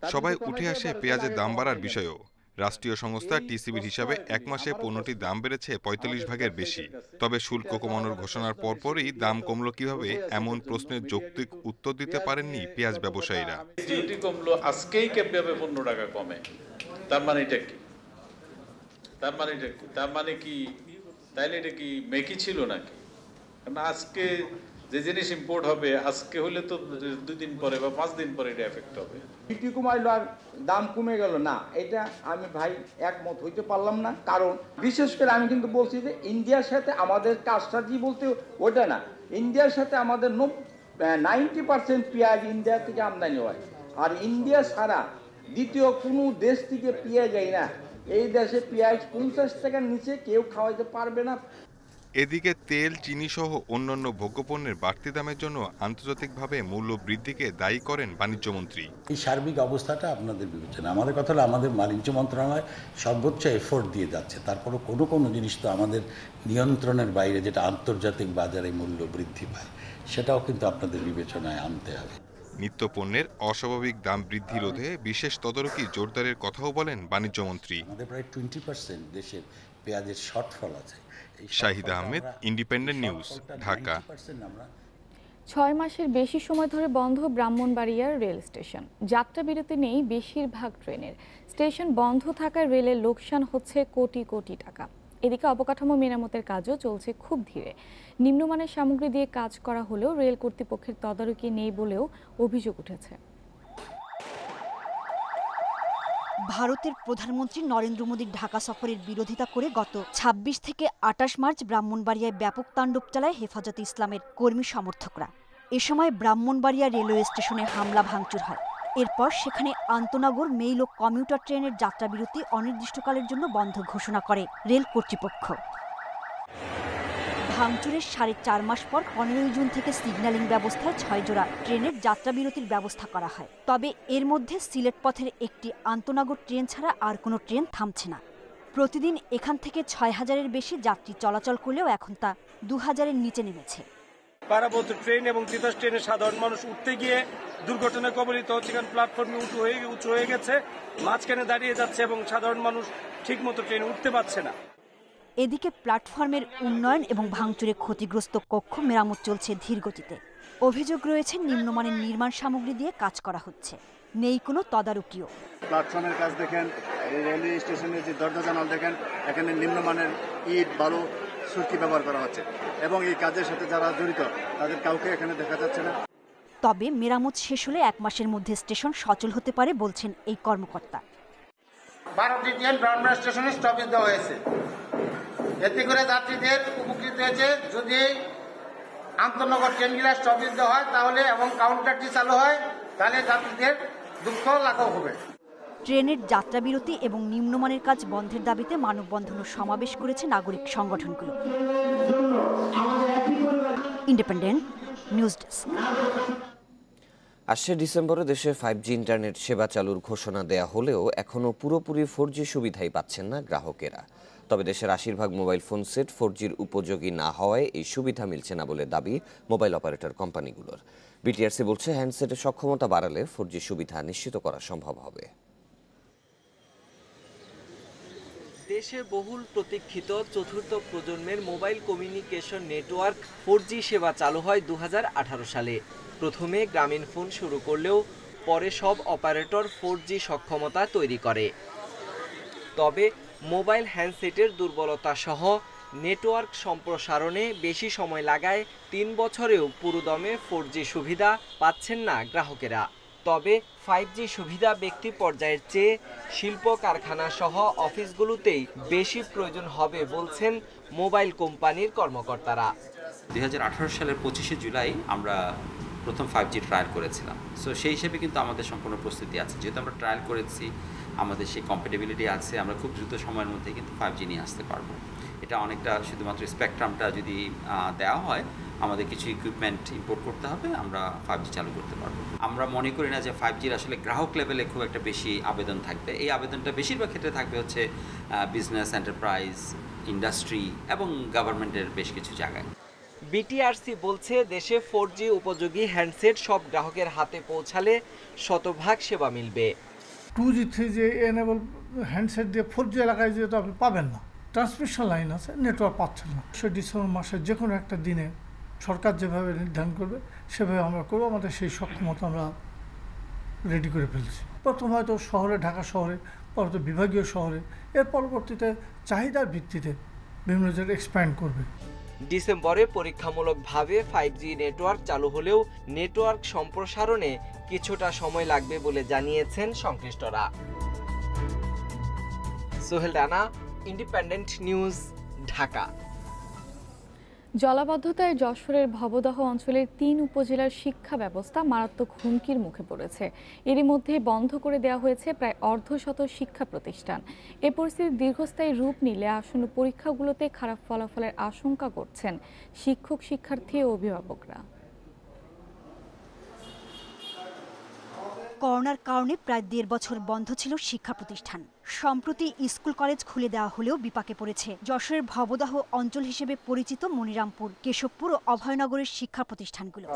সবাই উঠে আসে পেঁয়াজের দাম বাড়ার বিষয়ও। রাষ্ট্রীয় সংস্থা টিসিবির হিসাবে এক মাসে পণ্যটির দাম বেড়েছে 45 ভাগের বেশি। তবে শুল্ক কমানোর ঘোষণার পরপরই দাম কমলো কিভাবে, এমন প্রশ্নের যৌক্তিক উত্তর দিতে পারেননি পেঁয়াজ ব্যবসায়ীরা। ডিউটি কমলো আজকেই কিভাবে 15 টাকা কমে, তার মানে এটা কি? তার মানে কি তাইলে এটা কি মেকি ছিল নাকি? কারণ আজকে যে জিনিস ইম্পোর্ট হবে আজকে হলে তো 2 দিন পরে বা 5 দিন পরে এটা এফেক্ট হবে। ডিউটি কমাইলো আর দাম কমে গেল না, এটা আমি ভাই একমত হইতে পারলাম না। কারণ বিশেষ করে আমি কিন্তু বলছি যে ইন্ডিয়ার সাথে আমাদের কাজটাজি বলতে ওটা না, ইন্ডিয়ার সাথে আমাদের 90% পেঁয়াজ ইন্ডিয়া থেকে আমদানি হয়। আর ইন্ডিয়া ছাড়া দ্বিতীয় কোনো দেশ থেকে পেঁয়াজ যায় না। এই দেশে পেঁয়াজ 50 টাকার নিচে কেউ খাওয়াইতে পারবে না। এদিকে তেল, চিনি সহ অন্যান্য ভোগ্যপণ্যের বাড়তি দামের জন্য আন্তর্জাতিকভাবে মূল্য বৃদ্ধিকে দায়ী করেন বাণিজ্যমন্ত্রী। এই সার্বিক অবস্থাটা আপনাদের বিবেচনা, আমাদের কথা হলো আমাদের বাণিজ্য মন্ত্রণালয় সর্বোচ্চ এফোর্ট দিয়ে যাচ্ছে। তারপরও কোনো জিনিস তো আমাদের নিয়ন্ত্রণের বাইরে, যেটা আন্তর্জাতিক বাজারে মূল্য বৃদ্ধি পায়, সেটাও কিন্তু আপনাদের বিবেচনায় আনতে হবে। নিত্যপণ্যের অস্বাভাবিক দাম বৃদ্ধি রোধে বিশেষ তদারকি জোরদারের কথাও বলেন বাণিজ্যমন্ত্রী। আমাদের প্রায় 20% দেশের পেঁয়াজের শর্টফল আছে। Shahid Ahmed, independent news, Dhaka. 6 মাসের বেশি সময় ধরে বন্ধ ব্রাহ্মণবাড়িয়ার রেল স্টেশন। যাত্রা বিরতি নেই বেশিরভাগ ট্রেনের। স্টেশন বন্ধ থাকায় রেলের লোকসান হচ্ছে কোটি কোটি টাকা। এদিকে অবকাঠামো মেরামতের কাজও চলছে খুব ধীরে। নিম্নমানের সামগ্রী দিয়ে কাজ করা হলেও রেল কর্তৃপক্ষের তদারকি নেই বলেও অভিযোগ উঠেছে। ভারতের প্রধানমন্ত্রী নরেন্দ্র মোদীর ঢাকা সফরের বিরোধিতা করে গত 26 থেকে 28 মার্চ ব্রাহ্মণবাড়িয়ায় ব্যাপক তাণ্ডব চালায় হেফাজতে ইসলামের কর্মী সমর্থকরা। এ সময় ব্রাহ্মণবাড়িয়া রেলওয়ে স্টেশনে হামলা ভাঙচুর হয়। এরপর সেখানে আন্তনগর মেইল ও কমিউটার ট্রেনের যাত্রাবিরতি অনির্দিষ্টকালের জন্য বন্ধ ঘোষণা করে রেল কর্তৃপক্ষ। ভাঙচুরের 4.5 মাস পর 15 জুন থেকে সিগন্যালিং ব্যবস্থায় 6 জোড়া ট্রেনের যাত্রাবিরতির ব্যবস্থা করা হয়। তবে এর মধ্যে সিলেট পথের একটি আন্তনগর ট্রেন ছাড়া আর কোনো ট্রেন থামছে না। প্রতিদিন এখান থেকে 6000-এর বেশি যাত্রী চলাচল করলেও এখন তা 2000-এর নিচে নেমেছে। পারাবত ট্রেন এবং তিতাস ট্রেনে সাধারণ মানুষ উঠতে গিয়ে দুর্ঘটনায় কবলিত হচ্ছে, কারণ প্ল্যাটফর্মে উঁচু হয়ে গেছে, মাঝখানে দাঁড়িয়ে যাচ্ছে এবং সাধারণ মানুষ ঠিকমতো ট্রেনে উঠতে পারছে না। এদিকে প্ল্যাটফর্মের উন্নয়ন এবং ভাঙচুরে ক্ষতিগ্রস্ত কক্ষ মেরামত চলছে ধীর গতিতে। অভিযোগ রয়েছে নিম্নমানের নির্মাণ সামগ্রী দিয়ে কাজ করা হচ্ছে, নেই কোনো তদারকিও। প্ল্যাটফর্মের কাজ দেখেন, রেলওয়ে স্টেশনের যে দরজা জানাল দেখেন, এখানে নিম্নমানের ইট, বালু, সুরকি ব্যবহার করা হচ্ছে এবং এই কাজের সাথে যারা জড়িত তাদের কাউকে এখানে দেখা যাচ্ছে না। তবে মেরামত শেষ হলে 1 মাসের মধ্যে স্টেশন সচল হতে পারে বলছেন এই কর্মকর্তা। 12টি ট্রেন ব্রাহ্মণবাড়িয়া স্টেশনে স্টপেজ দেওয়া হয়েছে। এতে করে যাত্রীদের উপকৃত হয়েছে। যদি আন্তনগর ট্রেনগুলো স্টপেজ দেওয়া হয় তাহলে এবং কাউন্টারটি চালু হয় তাহলে যাত্রীদের দুঃখ লাঘব হবে। ট্রেনের যাত্রা বিরতি এবং নিম্নমানের কাজ বন্ধের দাবিতে মানববন্ধন ও সমাবেশ করেছে নাগরিক সংগঠনগুলো। Independent news desk. আসছে ডিসেম্বরে দেশে 5G ইন্টারনেট সেবা চালুর ঘোষণা দেয়া হলেও এখনও পুরোপুরি 4G সুবিধাই পাচ্ছেন না গ্রাহকেরা। তবে দেশের 80% মোবাইল ফোন সেট 4Gর উপযোগী না হওয়ায় এই সুবিধা মিলছে না বলে দাবি মোবাইল অপারেটর কোম্পানিগুলোর। বিটিআরসি বলছে হ্যান্ডসেটের সক্ষমতা বাড়ালে 4G সুবিধা নিশ্চিত করা সম্ভব হবে। দেশে বহুল প্রতীক্ষিত চতুর্থ প্রজন্মের মোবাইল কমিউনিকেশন নেটওয়ার্ক 4G সেবা চালু হয় 2018 সালে। প্রথমে গ্রামীণ ফোন শুরু করলেও পরে সব অপারেটর 4G সক্ষমতা তৈরি করে। তবে মোবাইল হ্যান্ডসেটের দুর্বলতা সহ নেটওয়ার্ক সম্প্রসারণে বেশি সময় লাগায় 3 বছরেও পুরোদমে 4G সুবিধা পাচ্ছেন না গ্রাহকেরা। তবে 5G সুবিধা ব্যক্তি পর্যায়ের চেয়ে শিল্প কারখানা সহ অফিসগুলোতেই বেশি প্রয়োজন হবে বলছেন মোবাইল কোম্পানির কর্মকর্তারা। 2018 সালের 25শে জুলাই আমরা প্রথম 5G ট্রায়াল করেছিলাম। সো সেই হিসেবে কিন্তু আমাদের সম্পূর্ণ প্রস্তুতি আছে। যেহেতু আমরা ট্রায়াল করেছি, আমাদের সেই কম্প্যাটেবিলিটি আছে, আমরা খুব দ্রুত সময়ের মধ্যে কিন্তু 5G নিয়ে আসতে পারবো। এটা অনেকটা শুধুমাত্র স্পেকট্রামটা যদি দেওয়া হয়, আমাদের কিছু ইকুইপমেন্ট ইম্পোর্ট করতে হবে, আমরা 5G চালু করতে পারবো। আমরা মনে করি না যে 5Gর আসলে গ্রাহক লেভেলে খুব একটা বেশি আবেদন থাকবে। এই আবেদনটা বেশিরভাগ ক্ষেত্রে থাকবে হচ্ছে বিজনেস, এন্টারপ্রাইজ, ইন্ডাস্ট্রি এবং গভর্নমেন্টের বেশ কিছু জায়গায়। বিটিআরসি বলছে দেশে 4G উপযোগী হ্যান্ডসেট সব গ্রাহকের হাতে পৌঁছালে শতভাগ সেবা মিলবে। 2G 3G এনেবল হ্যান্ডসেট দিয়ে 4G এলাকায় যেহেতু আপনি পাবেন না, ট্রান্সমিশন লাইন আছে, নেটওয়ার্ক পাচ্ছেন না। সে ডিসেম্বর মাসের যে কোনো একটা দিনে সরকার যেভাবে নির্ধারণ করবে সেভাবে আমরা করবো। আমাদের সেই সক্ষমতা আমরা রেডি করে ফেলছি। প্রথম হয়তো শহরে, ঢাকা শহরে, পরে তো বিভাগীয় শহরে, এর পরবর্তীতে চাহিদার ভিত্তিতে বিভিন্ন জায়গায় এক্সপ্যান্ড করবে। ডিসেম্বরে পরীক্ষামূলকভাবে 5G নেটওয়ার্ক চালু হলেও নেটওয়ার্ক সম্প্রসারণে কিছুটা সময় লাগবে বলে জানিয়েছেন সংশ্লিষ্টরা। Sohel Rana, independent news, Dhaka. জলাবদ্ধতায় যশোরের ভবদহ অঞ্চলের 3 উপজেলার শিক্ষা ব্যবস্থা মারাত্মক হুমকির মুখে পড়েছে। এরই মধ্যে বন্ধ করে দেওয়া হয়েছে প্রায় অর্ধশত শিক্ষা প্রতিষ্ঠান। এ পরিস্থিতি দীর্ঘস্থায়ী রূপ নিলে আসন্ন পরীক্ষাগুলোতে খারাপ ফলাফলের আশঙ্কা করছেন শিক্ষক, শিক্ষার্থী ও অভিভাবকরা। করোনার কারণে প্রায় 1.5 বছর বন্ধ ছিল শিক্ষা প্রতিষ্ঠান। সম্প্রতি স্কুল কলেজ খুলে দেওয়া হলেও বিপাকে পড়েছে যশোরের ভবদহ অঞ্চল হিসেবে পরিচিত মনিরামপুর, কেশবপুর ও অভয়নগরের শিক্ষা প্রতিষ্ঠানগুলো।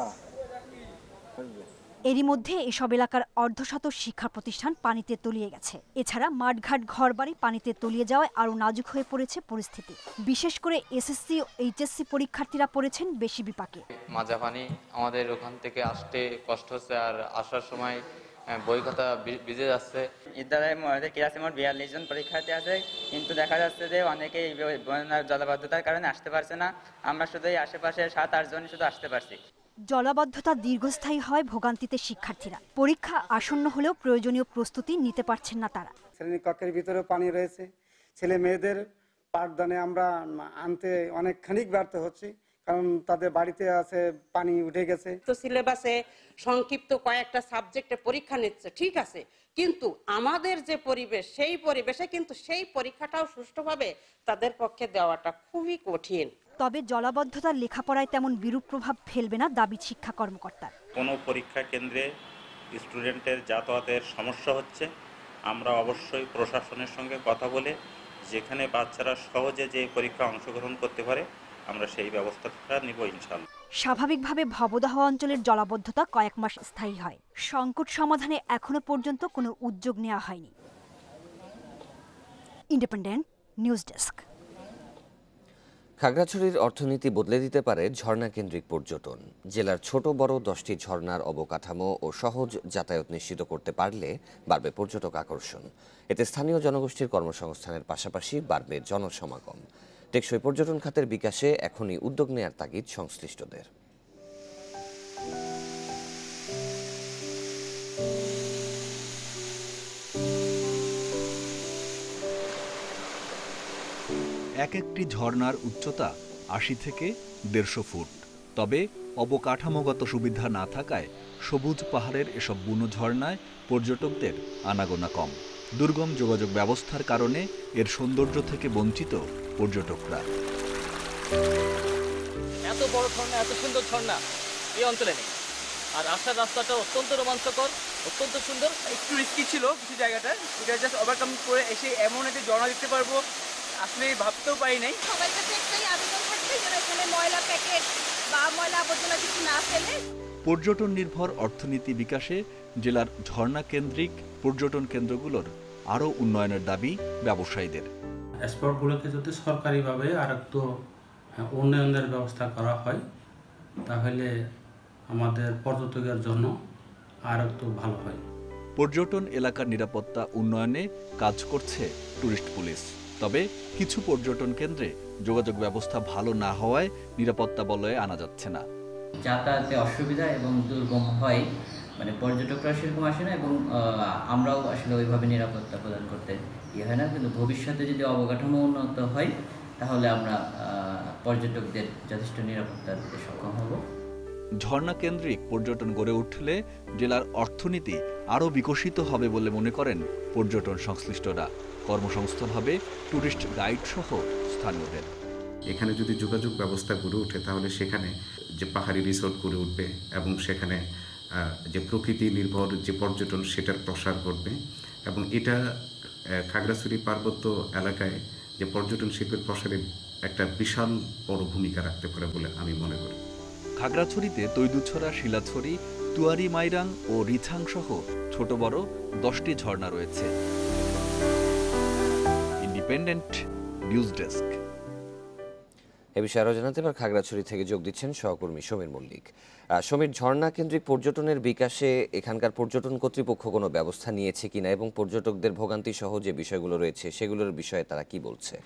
এরই মধ্যে এসব এলাকার অর্ধশত শিক্ষা প্রতিষ্ঠান পানিতে তলিয়ে গেছে। এছাড়া মাঠঘাট, ঘরবাড়ি পানিতে তলিয়ে যাওয়ায় আরও নাজুক হয়ে পড়েছে পরিস্থিতি। বিশেষ করে এসএসসি ও এইচএসসি পরীক্ষার্থীরা পড়েছেন বেশি বিপাকে। মাজা পানি, আমাদের ওখান থেকে আসতে কষ্ট হচ্ছে, আর আসার সময় বই খাতা ভিজে যাচ্ছে। বিদ্যালয়ে আমাদের ক্লাসে মোট 42 জন পরীক্ষার্থী আছে, কিন্তু দেখা যাচ্ছে যে অনেকেই জলাবদ্ধতার কারণে আসতে পারছে না। আমরা শুধু এই আশেপাশে 7-8 জন শুধু আসতে পারছি। জলাবদ্ধতা দীর্ঘস্থায়ী হয় ভোগান্তিতে শিক্ষার্থীরা। পরীক্ষা আসন্ন হলেও প্রয়োজনীয় প্রস্তুতি নিতে পারছেন না তারা। শ্রেণীকক্ষের ভিতরে পানি রয়েছে, ছেলে মেয়েদের পাঠদানে আমরা আনতে অনেকখানি ব্যর্থ হচ্ছি, কারণ তাদের বাড়িতে আছে পানি উঠে গেছে। তো সিলেবাসে সংক্ষিপ্ত কয়েকটা সাবজেক্টে পরীক্ষা নিচ্ছে, ঠিক আছে, কিন্তু আমাদের যে পরিবেশ, সেই পরিবেশে কিন্তু সেই পরীক্ষাটাও সুষ্ঠুভাবে তাদের পক্ষে দেওয়াটা খুবই কঠিন। তবে জলাবদ্ধতার লেখাপড়ায় তেমন বিরূপ প্রভাব ফেলবে না দাবি শিক্ষা কর্মকর্তার। কোনো পরীক্ষা কেন্দ্রে স্টুডেন্টের যাতায়াতের সমস্যা হচ্ছে, আমরা অবশ্যই প্রশাসনের সঙ্গে কথা বলে যেখানে বাচ্চারা সহজে যে পরীক্ষা অংশগ্রহণ করতে পারে আমরা সেই ব্যবস্থাটা নিব ইনশাআল্লাহ। স্বাভাবিকভাবে ভবদহ অঞ্চলের জলাবদ্ধতা কয়েক মাস স্থায়ী হয়। সংকট সমাধানে এখনো পর্যন্ত কোনো উদ্যোগ নেওয়া হয়নি। Independent news desk. খাগড়াছড়ির অর্থনীতি বদলে দিতে পারে ঝর্ণা কেন্দ্রিক পর্যটন। জেলার ছোট বড় 10টি ঝর্ণার অবকাঠামো ও সহজ যাতায়াত নিশ্চিত করতে পারলে বাড়বে পর্যটক আকর্ষণ। এতে স্থানীয় জনগোষ্ঠীর কর্মসংস্থানের পাশাপাশি বাড়বে জনসমাগম। টেকসই পর্যটন খাতের বিকাশে এখনই উদ্যোগ নেয়ার তাগিদ সংশ্লিষ্টদের। এক একটি ঝর্ণার উচ্চতা ৮০ থেকে ১৫০ ফুট। তবে অবকাঠামোগত সুবিধা না থাকায় সবুজ পাহাড়ের এসব বুনো ঝর্ণায় পর্যটকদের আনাগোনা কম। দুর্গম যোগাযোগ ব্যবস্থার কারণে এর সৌন্দর্য থেকে বঞ্চিত পর্যটকরা। এত বড় ঝর্ণা, এত সুন্দর ঝর্ণা এই অঞ্চলে নেই। আর আসার রাস্তাটা অত্যন্ত রোমাঞ্চকর, অত্যন্ত সুন্দর। একটু রিস্কি ছিল কিছু জায়গাটা, এটা জাস্ট ওভারকাম করে এসে এমন একটা ঝর্ণা দেখতে পারবো আসলে ভাবতেও পারি নাই। সবার কাছে একটাই আবেদন থাকবে যেন এখানে ময়লা প্যাকেট বা ময়লা আবর্জনা কিছু না ফেলে। পর্যটন নির্ভর অর্থনীতি বিকাশে জেলার ঝর্ণা কেন্দ্রিক পর্যটন কেন্দ্রগুলোর আরও উন্নয়নের দাবি ব্যবসায়ীদের। স্পটগুলোকে যদি সরকারিভাবে আর একটু উন্নয়নের ব্যবস্থা করা হয় তাহলে আমাদের পর্যটকের জন্য আর একটু ভালো হয়। পর্যটন এলাকার নিরাপত্তা উন্নয়নে কাজ করছে ট্যুরিস্ট পুলিশ। তবে কিছু পর্যটন কেন্দ্রে যোগাযোগ ব্যবস্থা ভালো না হওয়ায় নিরাপত্তা বলয়ে আনা যাচ্ছে না। যাতায়াতে অসুবিধা এবং দুর্গম হয়, মানে পর্যটকরা সেরকম আসে না এবং আমরাও আসলে ওইভাবে নিরাপত্তা প্রদান করতে হয় না। কিন্তু ভবিষ্যতে যদি অবকাঠামো উন্নত হয় তাহলে আমরা পর্যটকদের যথেষ্ট নিরাপত্তা দিতে সক্ষম হব। ঝর্ণা কেন্দ্রিক পর্যটন গড়ে উঠলে জেলার অর্থনীতি আরও বিকশিত হবে বলে মনে করেন পর্যটন সংশ্লিষ্টরা। কর্মসংস্থান হবে ট্যুরিস্ট গাইড সহ স্থানীয়দের। এখানে যদি যোগাযোগ ব্যবস্থা গড়ে ওঠে তাহলে সেখানে যে পাহাড়ি রিসোর্ট গড়ে উঠবে এবং সেখানে যে প্রকৃতি নির্ভর যে পর্যটন সেটার প্রসার ঘটবে এবং এটা খাগড়াছড়ি পার্বত্য এলাকায় যে পর্যটন শিল্পের প্রসারে একটা বিশাল বড় ভূমিকা রাখতে পারে বলে আমি মনে করি। খাগড়াছড়িতে তৈদুছড়া, শিলাছড়ি, তুয়ারি মাইরাং ও রিছাং সহ ছোট বড় 10টি ঝর্ণা রয়েছে। Independent news desk. এ বিষয়ে আরও জানাতে এবার খাগড়াছড়ি থেকে যোগ দিচ্ছেন সহকর্মী সমীর মল্লিক। সমীর, ঝর্ণা কেন্দ্রিক পর্যটনের বিকাশে এখানকার পর্যটন কর্তৃপক্ষ কোনো ব্যবস্থা নিয়েছে কিনা এবং পর্যটকদের ভোগান্তি সহ যে বিষয়গুলো রয়েছে সেগুলোর বিষয়ে তারা কি বলছে?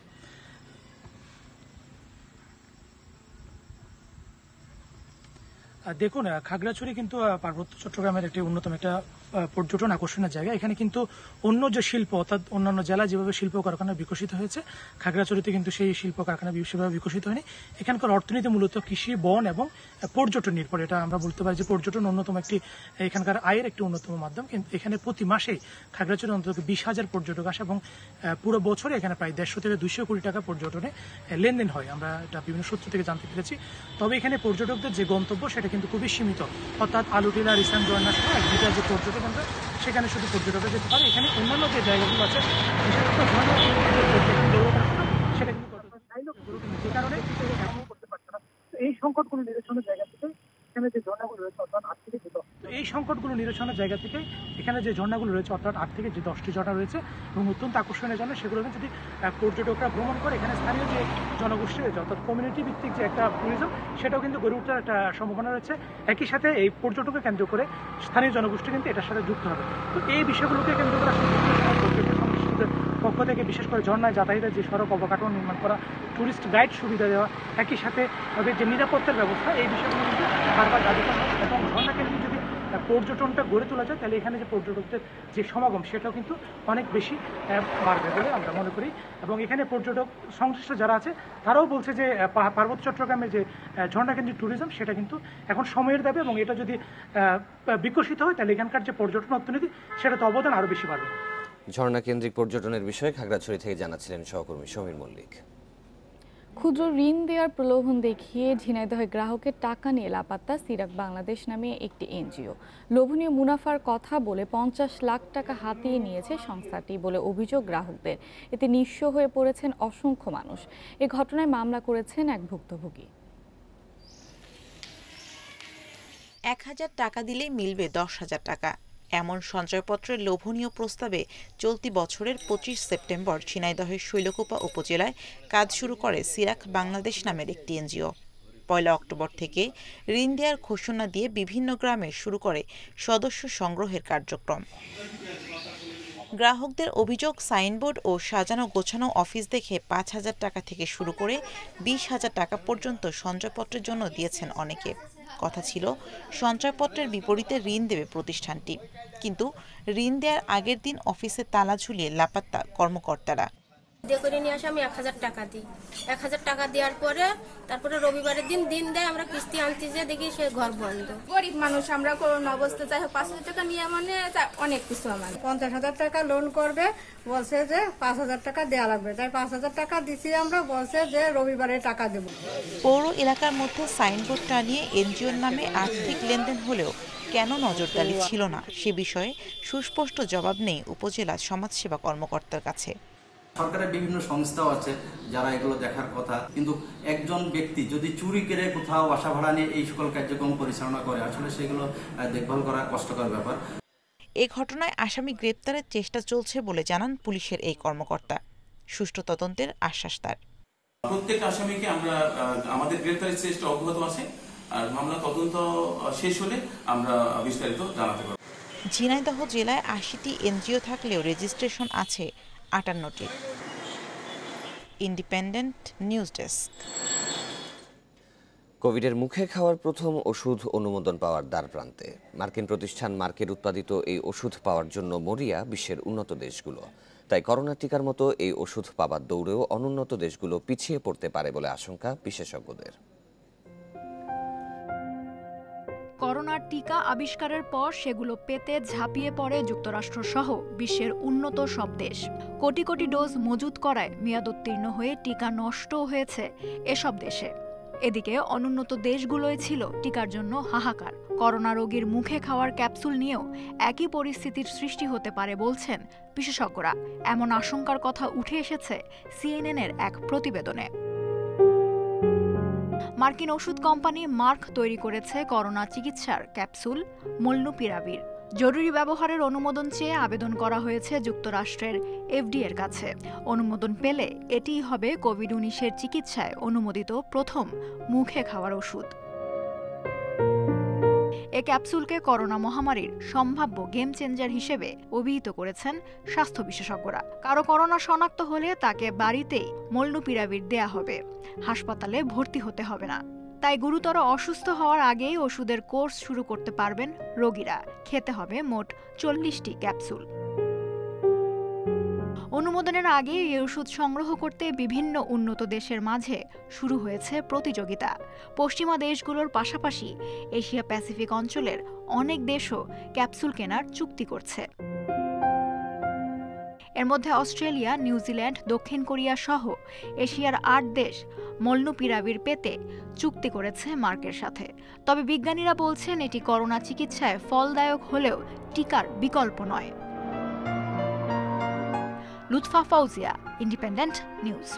দেখুন, খাগড়াছড়ি কিন্তু পার্বত্য চট্টগ্রামের একটি অন্যতম একটা পর্যটন আকর্ষণের জায়গা। এখানে কিন্তু অন্য যে শিল্প অর্থাৎ অন্যান্য জেলা যেভাবে শিল্প কারখানা বিকশিত হয়েছে, খাগড়াছড়িতে কিন্তু সেই শিল্প কারখানা সেভাবে বিকশিত হয়নি। এখানকার অর্থনীতি মূলত কৃষি, বন এবং পর্যটন নির্ভর। এটা আমরা বলতে পারি যে পর্যটন অন্যতম একটি এখানকার আয়ের একটি অন্যতম মাধ্যম। কিন্তু এখানে প্রতি মাসেই খাগড়াছড়ি অন্তত 20,000 পর্যটক আসে এবং পুরো বছরে এখানে প্রায় 150 থেকে 200 কোটি টাকা পর্যটনে লেনদেন হয়। আমরা এটা বিভিন্ন সূত্র থেকে জানতে পেরেছি। তবে এখানে পর্যটকদের যে গন্তব্য সেটা কিন্তু খুবই সীমিত, অর্থাৎ আলুটিলা, রিসাং, ঝর্ণা সহ একটা যে পর্যটক কেন্দ্র সেখানে শুধু পর্যটকরা যেতে পারে। এখানে অন্যান্য যে জায়গাগুলো আছে সেটা কিন্তু যে কারণে করতে পারছে না। এই সংকটগুলো নিরসনের জায়গা থেকে এখানে যে ঝর্ণাগুলো রয়েছে অর্থাৎ 8 থেকে 10, এই সংকটগুলো নিরসনের জায়গা থেকে এখানে যে ঝর্ণাগুলো রয়েছে অর্থাৎ 8 থেকে যে 10টি ঝর্ণা রয়েছে এবং অত্যন্ত আকর্ষণীয় জন্য সেগুলো যদি পর্যটকরা ভ্রমণ করে এখানে স্থানীয় যে জনগোষ্ঠী রয়েছে অর্থাৎ কমিউনিটি ভিত্তিক যে একটা ট্যুরিজম সেটাও কিন্তু গড়ে ওঠার একটা সম্ভাবনা রয়েছে। একই সাথে এই পর্যটককে কেন্দ্র করে স্থানীয় জনগোষ্ঠী কিন্তু এটার সাথে যুক্ত হবে। তো এই বিষয়গুলোকে কেন্দ্র করে সংশ্লিষ্টদের পক্ষ থেকে বিশেষ করে ঝর্ণায় যাতায়াতের যে সড়ক অবকাঠামো নির্মাণ করা, ট্যুরিস্ট গাইড সুবিধা দেওয়া, একই সাথে তাদের যে নিরাপত্তার ব্যবস্থা, এই বিষয়গুলো কিন্তু বারবার দাবি করা হয়। এবং ঝর্ণা কেন্দ্রে যদি পর্যটনটা গড়ে তোলা যায় তাহলে এখানে যে পর্যটকদের যে সমাগম সেটাও কিন্তু অনেক বেশি বাড়বে বলে আমরা মনে করি। এবং এখানে পর্যটক সংশ্লিষ্ট যারা আছে তারাও বলছে যে পার্বত্য চট্টগ্রামের যে ঝর্ণা কেন্দ্রিক ট্যুরিজম সেটা কিন্তু এখন সময়ের দাবি এবং এটা যদি বিকশিত হয় তাহলে এখানকার যে পর্যটন অর্থনীতি সেটাতে অবদান আরও বেশি বাড়বে। ঝর্ণা কেন্দ্রিক পর্যটনের বিষয়ে খাগড়াছড়ি থেকে জানাচ্ছিলেন সহকর্মী সমীর মল্লিক। ক্ষুদ্র ঋণ দেওয়ার প্রলোভন দেখিয়ে ঝিনাইদহে গ্রাহকের টাকা নিয়ে লাপাত্তা সিরাক বাংলাদেশ নামে একটি এনজিও। লোভনীয় মুনাফার কথা বলে 50 লাখ টাকা হাতিয়ে নিয়েছে সংস্থাটি বলে অভিযোগ গ্রাহকদের। এতে নিঃস্ব হয়ে পড়েছেন অসংখ্য মানুষ। এ ঘটনায় মামলা করেছেন এক ভুক্তভোগী। 1000 টাকা দিলেই মিলবে 10,000 টাকা, এমন সঞ্চয়পত্রের লোভনীয় প্রস্তাবে চলতি বছরের 25 সেপ্টেম্বর ঝিনাইদহের শৈলকুপা উপজেলায় কাজ শুরু করে সিরাক বাংলাদেশ নামের একটি এনজিও। 1 অক্টোবর থেকে ঋণ দেওয়ার ঘোষণা দিয়ে বিভিন্ন গ্রামে শুরু করে সদস্য সংগ্রহের কার্যক্রম। গ্রাহকদের অভিযোগ, সাইনবোর্ড ও সাজানো গোছানো অফিস দেখে 5,000 টাকা থেকে শুরু করে 20,000 টাকা পর্যন্ত সঞ্চয়পত্রের জন্য দিয়েছেন অনেকে। কথা ছিল সঞ্চয়পত্রের বিপরীতে ঋণ দেবে প্রতিষ্ঠানটি, কিন্তু ঋণ দেওয়ার আগের দিন অফিসে তালা ঝুলিয়ে লাপাত্তা কর্মকর্তারা। দিয়ে করে নিয়ে আসে আমি 1000 টাকা দিই। 1000 টাকা দেওয়ার পরে তারপরে রবিবারের দিন দেয়, আমরা কিস্তি আনতে যে দেখি সে ঘর বন্ধ। গরিব মানুষ আমরা কোন অবস্থা চাই 5000 টাকা নিয়ে মানে অনেক কিছু আমার 50,000 টাকা লোন করবে, বলছে যে 5000 টাকা দেওয়া লাগবে, তাই 5000 টাকা দিছি আমরা, বলছে যে রবিবারে টাকা দেব। পৌর এলাকার মধ্যে সাইনবোর্ড টানিয়ে এনজিওর নামে আর্থিক লেনদেন হলেও কেন নজরদারি ছিল না সে বিষয়ে সুস্পষ্ট জবাব নেই উপজেলা সমাজসেবা কর্মকর্তার কাছে। সরকারের বিভিন্ন সংস্থাও আছে যারা এগুলো দেখার কথা, কিন্তু একজন ব্যক্তি যদি চুরি করে কোথাও বাসা ভাড়া নিয়ে এই সকল কার্যক্রম পরিচালনা করে, আসলে সেগুলো দেখভাল করা কষ্টকর ব্যাপার। এ ঘটনায় আসামি গ্রেপ্তারের চেষ্টা চলছে বলে জানান পুলিশের এই কর্মকর্তা। সুষ্ঠু তদন্তের আশ্বাস তার। প্রত্যেক আসামিকে আমরা আমাদের গ্রেপ্তারের চেষ্টা অব্যাহত আছে, আর মামলা তদন্ত শেষ হলে আমরা বিস্তারিত জানাতে পারব। ঝিনাইদহ জেলায় ৮০টি এনজিও থাকলেও রেজিস্ট্রেশন আছে ৫৮টি। Independent news desk. কোভিডের মুখে খাওয়ার প্রথম ওষুধ অনুমোদন পাওয়ার দ্বারপ্রান্তে। মার্কিন প্রতিষ্ঠান মার্কের উৎপাদিত এই ওষুধ পাওয়ার জন্য মরিয়া বিশ্বের উন্নত দেশগুলো। তাই করোনা টিকার মতো এই ওষুধ পাওয়ার দৌড়েও অনুন্নত দেশগুলো পিছিয়ে পড়তে পারে বলে আশঙ্কা বিশেষজ্ঞদের। করোনার টিকা আবিষ্কারের পর সেগুলো পেতে ঝাঁপিয়ে পড়ে যুক্তরাষ্ট্র সহ বিশ্বের উন্নত সব দেশ। কোটি কোটি ডোজ মজুত করায় মেয়াদোত্তীর্ণ হয়ে টিকা নষ্টও হয়েছে এসব দেশে। এদিকে অনুন্নত দেশগুলোই ছিল টিকার জন্য হাহাকার। করোনা রোগীর মুখে খাওয়ার ক্যাপসুল নিয়েও একই পরিস্থিতির সৃষ্টি হতে পারে বলছেন বিশেষজ্ঞরা। এমন আশঙ্কার কথা উঠে এসেছে সিএনএন-এর এক প্রতিবেদনে। মার্কিন ওষুধ কোম্পানি মার্ক তৈরি করেছে করোনা চিকিৎসার ক্যাপসুল মলনুপিরাভির। জরুরি ব্যবহারের অনুমোদন চেয়ে আবেদন করা হয়েছে যুক্তরাষ্ট্রের এফডিএর কাছে। অনুমোদন পেলে এটিই হবে কোভিড-১৯-এর চিকিৎসায় অনুমোদিত প্রথম মুখে খাওয়ার ওষুধ। এ ক্যাপসুলকে করোনা মহামারীর সম্ভাব্য গেম চেঞ্জার হিসেবে অভিহিত করেছেন স্বাস্থ্য বিশেষজ্ঞরা। কারো করোনা শনাক্ত হলে তাকে বাড়িতেই মলনুপিরাভির দেয়া হবে, হাসপাতালে ভর্তি হতে হবে না। তাই গুরুতর অসুস্থ হওয়ার আগেই ওষুধের কোর্স শুরু করতে পারবেন রোগীরা। খেতে হবে মোট ৪০টি ক্যাপসুল। অনুমোদনের আগে এই ওষুধ সংগ্রহ করতে বিভিন্ন উন্নত দেশের মাঝে শুরু হয়েছে প্রতিযোগিতা। পশ্চিমা দেশগুলোর পাশাপাশি এশিয়া প্যাসিফিক অঞ্চলের অনেক দেশও ক্যাপসুল কেনার চুক্তি করছে। এর মধ্যে অস্ট্রেলিয়া, নিউজিল্যান্ড, দক্ষিণ কোরিয়া সহ এশিয়ার ৮ দেশ মলনুপিরাভির পেতে চুক্তি করেছে মার্কের সাথে। তবে বিজ্ঞানীরা বলছেন এটি করোনা চিকিৎসায় ফলদায়ক হলেও টিকার বিকল্প নয়। Lutfa Fauzia, independent news.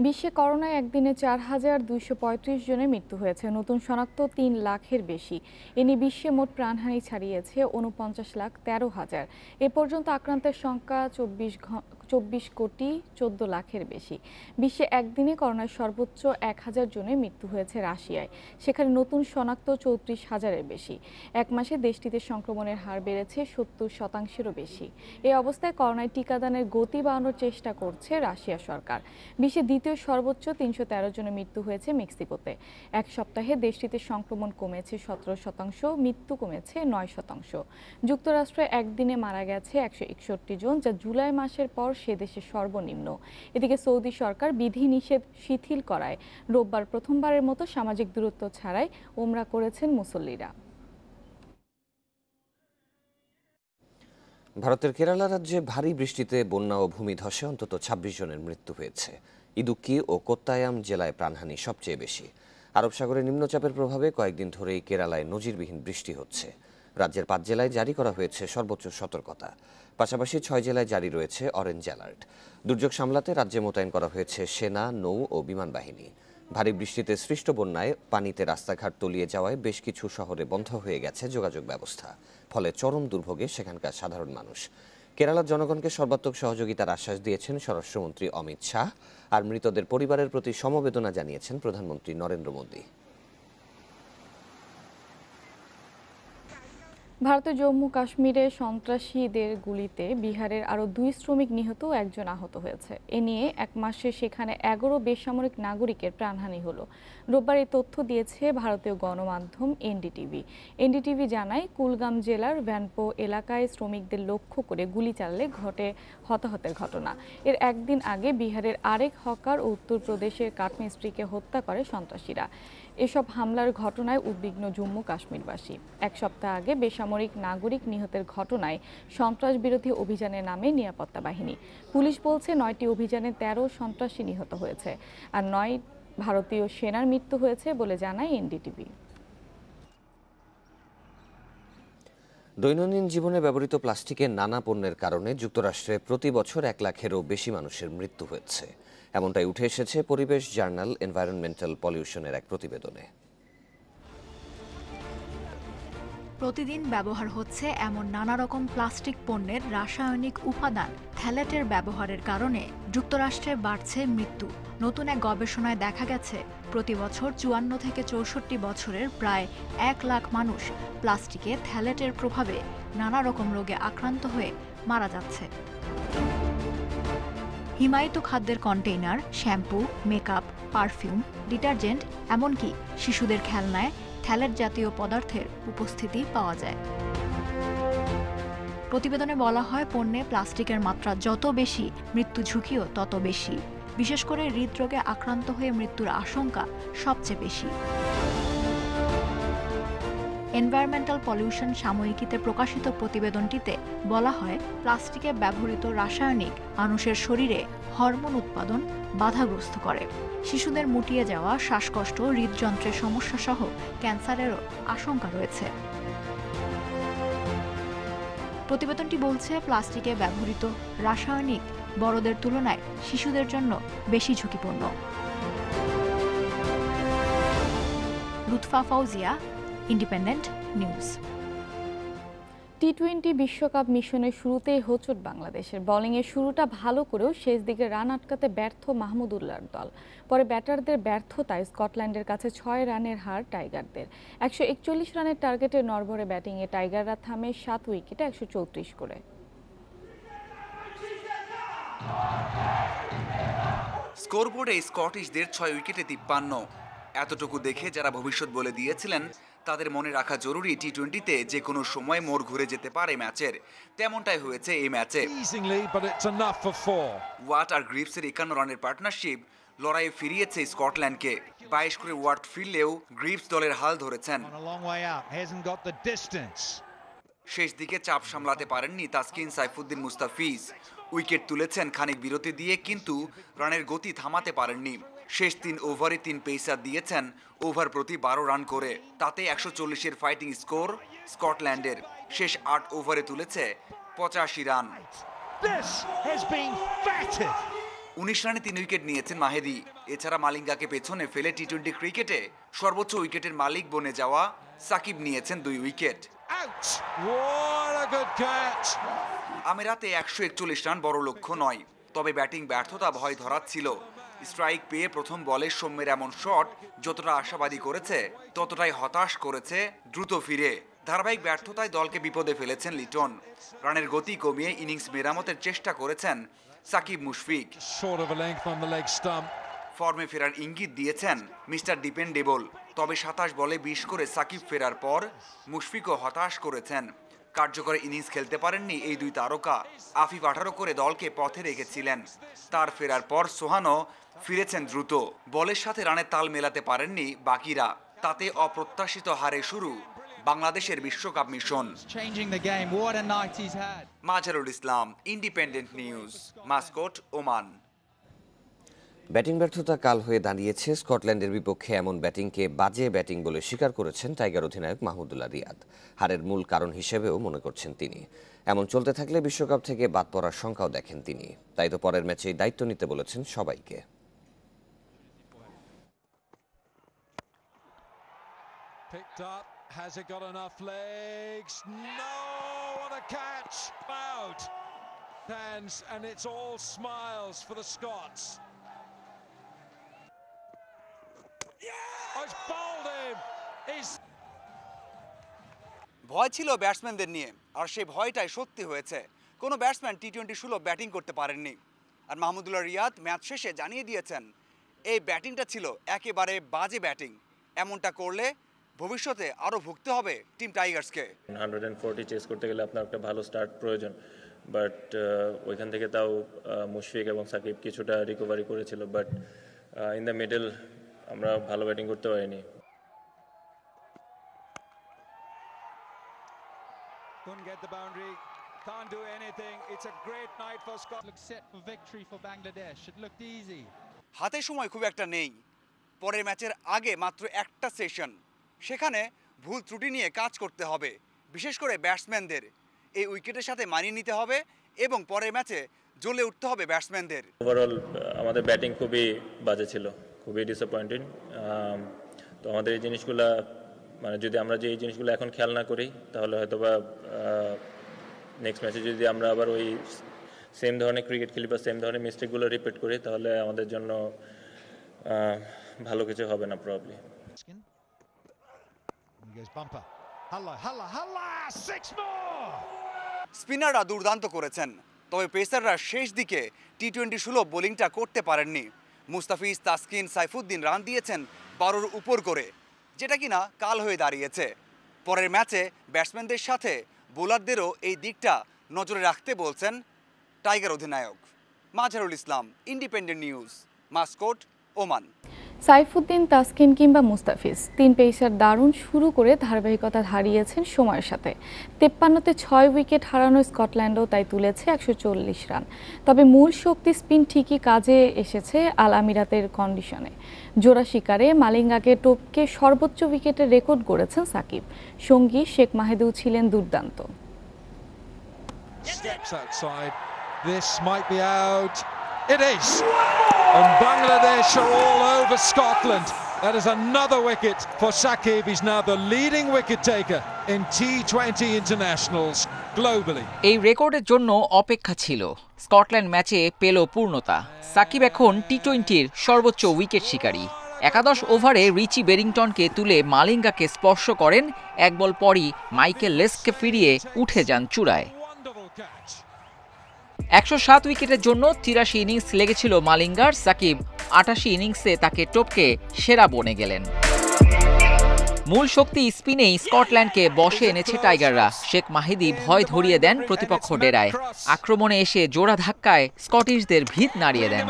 বিশ্বে করোনায় একদিনে ৪,২৩৫ জনের মৃত্যু হয়েছে। নতুন শনাক্ত ৩ লাখের বেশি। এ নিয়ে বিশ্বে মোট প্রাণহানি ছাড়িয়েছে ৪৯,১৩,০০০। এ পর্যন্ত আক্রান্তের সংখ্যা ২৪ কোটি ১৪ লাখের বেশি। বিশ্বে একদিনে করোনায় সর্বোচ্চ ১,০০০ জনের মৃত্যু হয়েছে রাশিয়ায়। সেখানে নতুন শনাক্ত ৩৪,০০০-এর বেশি। এক মাসে দেশটিতে সংক্রমণের হার বেড়েছে ৭০%-এরও বেশি। এই অবস্থায় করোনায় টিকাদানের গতি বাড়ানোর চেষ্টা করছে রাশিয়া সরকার। বিশ্বে দ্বিতীয় সর্বোচ্চ ৩১৩ জনের মৃত্যু হয়েছে মেক্সিকোতে। এক সপ্তাহে দেশটিতে সংক্রমণ কমেছে ১৭%, মৃত্যু কমেছে ৯%। যুক্তরাষ্ট্রে একদিনে মারা গেছে ১৬১ জন, যা জুলাই মাসের পর সে দেশে সর্বনিম্ন। এদিকে সৌদি সরকার বিধিনিষেধ শিথিল করায় রোববার প্রথমবারের মতো সামাজিক দূরত্ব ছাড়াই ওমরা করেছেন মুসল্লিরা। ভারতের কেরালা রাজ্যে ভারী বৃষ্টিতে বন্যা ও ভূমিধসে অন্তত ২৬ জনের মৃত্যু হয়েছে। ইদুক্কি ও কোত্তায়াম জেলায় প্রাণহানি সবচেয়ে বেশি। আরব সাগরে নিম্নচাপের প্রভাবে কয়েকদিন ধরেই কেরালায় নজিরবিহীন বৃষ্টি হচ্ছে। রাজ্যের ৫ জেলায় জারি করা হয়েছে সর্বোচ্চ সতর্কতা। পাশাপাশি ৬ জেলায় জারি রয়েছে অরেঞ্জ অ্যালার্ট। দুর্যোগ সামলাতে রাজ্যে মোতায়েন করা হয়েছে সেনা, নৌ ও বিমান বাহিনী। ভারী বৃষ্টিতে সৃষ্ট বন্যায় পানিতে রাস্তাঘাট তলিয়ে যাওয়ায় বেশ কিছু শহরে বন্ধ হয়ে গেছে যোগাযোগ ব্যবস্থা। ফলে চরম দুর্ভোগে সেখানকার সাধারণ মানুষ। কেরালার জনগণকে সর্বাত্মক সহযোগিতার আশ্বাস দিয়েছেন স্বরাষ্ট্রমন্ত্রী অমিত শাহ, আর মৃতদের পরিবারের প্রতি সমবেদনা জানিয়েছেন প্রধানমন্ত্রী নরেন্দ্র মোদী। ভারতের জম্মু কাশ্মীরে সন্ত্রাসীদের গুলিতে বিহারের আরও 2 শ্রমিক নিহত ও 1 জন আহত হয়েছে। এ নিয়ে এক মাসে সেখানে 11 বেসামরিক নাগরিকের প্রাণহানি হলো। রোববার এই তথ্য দিয়েছে ভারতীয় গণমাধ্যম এনডিটিভি। এনডিটিভি জানায়, কুলগাম জেলার ভ্যানপো এলাকায় শ্রমিকদের লক্ষ্য করে গুলি চালালে ঘটে হতাহতের ঘটনা। এর একদিন আগে বিহারের আরেক হকার ও উত্তরপ্রদেশের কাঠমিস্ত্রিকে হত্যা করে সন্ত্রাসীরা। এসব হামলার ঘটনায় উদ্বিগ্ন জম্মু কাশ্মীরবাসী। এক সপ্তাহ আগে বেসামরিক নাগরিক নিহতের ঘটনায় সন্ত্রাস বিরোধী অভিযানে নামে নিরাপত্তা বাহিনী। পুলিশ বলছে 9টি অভিযানে 13 সন্ত্রাসী নিহত হয়েছে আর 9 ভারতীয় সেনার মৃত্যু হয়েছে বলে জানায় এনডিটিভি। দৈনন্দিন জীবনে ব্যবহৃত প্লাস্টিকের নানা পণ্যের কারণে যুক্তরাষ্ট্রে প্রতি বছর 1 লাখেরও বেশি মানুষের মৃত্যু হচ্ছে। এমনটাই উঠে এসেছে পরিবেশ জার্নাল এনভায়রনমেন্টাল পলিউশনের এক প্রতিবেদনে। প্রতিদিন ব্যবহার হচ্ছে এমন নানা রকম প্লাস্টিক পণ্যের রাসায়নিক উপাদান থ্যালেটের ব্যবহারের কারণে যুক্তরাষ্ট্রে বাড়ছে মৃত্যু। নতুন এক গবেষণায় দেখা গেছে, প্রতি বছর 54 থেকে 64 বছরের প্রায় 1 লাখ মানুষ প্লাস্টিকে থ্যালেটের প্রভাবে নানা রকম রোগে আক্রান্ত হয়ে মারা যাচ্ছে। হিমায়িত খাদ্যের container, shampoo, makeup, perfume, detergent, এমনকি শিশুদের খেলনায় থ্যালেট জাতীয় পদার্থের উপস্থিতি পাওয়া যায়। প্রতিবেদনে বলা হয়, পণ্যে প্লাস্টিকের মাত্রা যত বেশি, মৃত্যু ঝুঁকিও তত বেশি। বিশেষ করে হৃদরোগে আক্রান্ত হয়ে মৃত্যুর আশঙ্কা সবচেয়ে বেশি। এনভায়রনমেন্টাল পলিউশন সাময়িকীতে প্রকাশিত প্রতিবেদনটিতে বলা হয়, প্লাস্টিকে ব্যবহৃত রাসায়নিক মানুষের শরীরে হরমোন উৎপাদন বাধাগ্রস্ত করে। শিশুদের মুটিয়ে যাওয়া, শ্বাসকষ্ট, হৃদযন্ত্রের সমস্যা সহ ক্যান্সারেরও আশঙ্কা রয়েছে। প্রতিবেদনটি বলছে, প্লাস্টিকে ব্যবহৃত রাসায়নিক বড়দের তুলনায় শিশুদের জন্য বেশি ঝুঁকিপূর্ণ। Lutfa Fauzia, Independent News. টি-20 বিশ্বকাপ মিশনের শুরুতেই হোঁচট বাংলাদেশের। বোলিংয়ের শুরুটা ভালো করেও শেষ দিকে রান আটকাতে ব্যর্থ মাহমুদুল্লাহর দল। পরে ব্যাটারদের ব্যর্থতায় স্কটল্যান্ডের কাছে 6 রানের হার টাইগারদের। 141 রানের টার্গেটে নড়বড়ে ব্যাটিংয়ে টাইগাররা থামে 7 উইকেটে 134 করে। স্কোরবোর্ডে স্কটিশদের 6 উইকেটে 53। এতটুকু দেখে যারা ভবিষ্যৎ বলে দিয়েছিলেন, তাদের মনে রাখা জরুরি, টি-20তে যে কোনো সময় মোড় ঘুরে যেতে পারে ম্যাচের। তেমনটাই হয়েছে এই ম্যাচে। ওয়াট আর গ্রিভসের 51 রানের পার্টনারশিপ লড়াইয়ে ফিরিয়েছে স্কটল্যান্ডকে। 22 করে ওয়াট ফিরলেও গ্রিভস দলের হাল ধরেছেন। শেষ দিকে চাপ সামলাতে পারেননি তাসকিন সাইফুদ্দিন মুস্তাফিজ। উইকেট তুলেছেন খানিক বিরতি দিয়ে, কিন্তু রানের গতি থামাতে পারেননি। শেষ 3 ওভারে 3 পেসার দিয়েছেন ওভার প্রতি 12 রান করে। তাতে 140-এর ফাইটিং স্কোর স্কটল্যান্ডের। শেষ 8 ওভারে তুলেছে 85 রান। 19 রানে 3 উইকেট নিয়েছেন মাহেদি। এছাড়া মালিঙ্গাকে পেছনে ফেলে টি-20 ক্রিকেটে সর্বোচ্চ উইকেটের মালিক বনে যাওয়া সাকিব নিয়েছেন 2 উইকেট। আমিরাতে 141 রান বড় লক্ষ্য নয়, তবে ব্যাটিং ব্যর্থতা ভয় ধরাচ্ছিল। স্ট্রাইক পেয়ে প্রথম বলে সৌম্যের এমন শট যতটা আশাবাদী করেছে, ততটাই হতাশ করেছে দ্রুত ফিরে। ধারাবাহিক ব্যর্থতায় দলকে বিপদে ফেলেছেন লিটন। রানের গতি কমিয়ে ইনিংস মেরামতের চেষ্টা করেছেন সাকিব মুশফিক। ফর্মে ফেরার ইঙ্গিত দিয়েছেন মিস্টার ডিপেন্ডেবল। তবে 27 বলে 20 করে সাকিব ফেরার পর মুশফিকও হতাশ করেছেন। কার্যকর ইনিংস খেলতে পারেননি এই 2 তারকা। আফিফ 18 করে দলকে পথে রেখেছিলেন। তার ফেরার পর সোহানও ফিরেছেন দ্রুত। বলের সাথে রানের তাল মেলাতে পারেননি বাকিরা। তাতে অপ্রত্যাশিত হারে শুরু বাংলাদেশের বিশ্বকাপ মিশন। Mazharul Islam, Independent News, Muscat, Oman. Batting ব্যর্থতা কাল হয়ে দাঁড়িয়েছে স্কটল্যান্ডের বিপক্ষে। এমন ব্যাটিংকে বাজে ব্যাটিং বলে স্বীকার করেছেন টাইগার অধিনায়ক মাহমুদুল্লাহ রিয়াদ। হারের মূল কারণ হিসেবেও মনে করছেন তিনি। এমন চলতে থাকলে বিশ্বকাপ থেকে বাদ পড়ার সংখ্যাও দেখেন তিনি। তাই তো পরের ম্যাচেই দায়িত্ব নিতে বলেছেন সবাইকে। Has it got enough legs? No! What a catch! Out! And it's all smiles for the Scots. Yeah! Oh, it's bowled him! ভয় ছিল ব্যাটসম্যানদের নিয়ে, আর সেই ভয়টাই সত্যি হয়েছে। কোনো ব্যাটসম্যান টি-20 সুলভ ব্যাটিং করতে পারেননি। আর মাহমুদুল্লাহ রিয়াদ ম্যাচ শেষে জানিয়ে দিয়েছেন এই ব্যাটিংটা ছিল একেবারে বাজে ব্যাটিং। এমনটা করলে ভবিষ্যতে আরও ভুগতে হবে টিম টাইগার্সকে। 140 চেস করতে গেলে আপনার একটা ভালো স্টার্ট প্রয়োজন, বাট ওইখান থেকে তাও মুশফিক এবং সাকিব কিছুটা রিকভারি করেছিল, বাট ইন দ্য মিডল আমরা ভালো ব্যাটিং করতে পারিনি। Couldn't get the boundary, can't do anything. It's a great night for Scotland. Looks set for victory for Bangladesh. It looked easy. হাতে সময় খুব একটা নেই। পরের ম্যাচের আগে মাত্র একটা সেশন, সেখানে ভুল ত্রুটি নিয়ে কাজ করতে হবে। বিশেষ করে ব্যাটসম্যানদের এই উইকেটের সাথে মানিয়ে নিতে হবে এবং পরের ম্যাচে জ্বলে উঠতে হবে ব্যাটসম্যানদের। ওভারঅল আমাদের ব্যাটিং খুবই বাজে ছিল, খুবই ডিসঅ্যাপয়েন্টিং। তো আমাদের এই জিনিসগুলো মানে যদি আমরা যে এই জিনিসগুলো এখন খেয়াল না করি তাহলে হয়তোবা নেক্সট ম্যাচে যদি আমরা আবার ওই সেম ধরনের ক্রিকেট খেলি বা সেম ধরনের মিস্টেকগুলো রিপিট করি তাহলে আমাদের জন্য ভালো কিছু হবে না প্রবাবলি। স্পিনাররা দুর্দান্ত করেছেন, তবে পেসাররা শেষ দিকে টি-20 সুলভ বোলিংটা করতে পারেননি। মুস্তাফিজ, তাসকিন, সাইফুদ্দিন রান দিয়েছেন 12-র উপর করে, যেটা কিনা কাল হয়ে দাঁড়িয়েছে। পরের ম্যাচে ব্যাটসম্যানদের সাথে বোলারদেরও এই দিকটা নজরে রাখতে বলছেন টাইগার অধিনায়ক। Mazharul Islam, Independent News, Muscat, Oman. Saifuddin, Taskin কিংবা মুস্তাফিজ তিন পেসার দারুণ শুরু করে ধারাবাহিকতা হারিয়েছেন সময়ের সাথে। 53-তে 6 উইকেট হারানো স্কটল্যান্ডও তাই তুলেছে 140 রান। তবে মূল শক্তি স্পিন ঠিকই কাজে এসেছে আল আমিরাতের কন্ডিশনে। জোড়া শিকারে মালিঙ্গাকে টপকে সর্বোচ্চ উইকেটের রেকর্ড গড়েছেন সাকিব। সঙ্গী শেখ মাহেদিও ছিলেন দুর্দান্ত। This might be out. It is. And Bangladesh are all over Scotland. That is another wicket for Sakib. He's now the leading wicket taker in T20 internationals globally. এই রেকর্ডের জন্য অপেক্ষা ছিল। স্কটল্যান্ড ম্যাচে পেল পূর্ণতা। সাকিব এখন টি-20-র সর্বোচ্চ উইকেট শিকারী। একাদশ ওভারে রিচি বেরিংটনকে তুলে মালিঙ্গাকে স্পর্শ করেন। এক বল পরই মাইকেল লেসকে ফিরিয়ে উঠে যান চূড়ায়। 107 উইকেটের জন্য 83 ইনিংস লেগেছিল মালিঙ্গার। সাকিব 88 ইনিংসে তাকে টপকে সেরা বনে গেলেন। মূল শক্তি স্পিনেই স্কটল্যান্ডকে বশে এনেছে টাইগাররা। শেখ মাহিদি ভয় ধরিয়ে দেন প্রতিপক্ষ ডেরায়। আক্রমণে এসে জোড়া ধাক্কায় স্কটিশদের ভিত নাড়িয়ে দেন।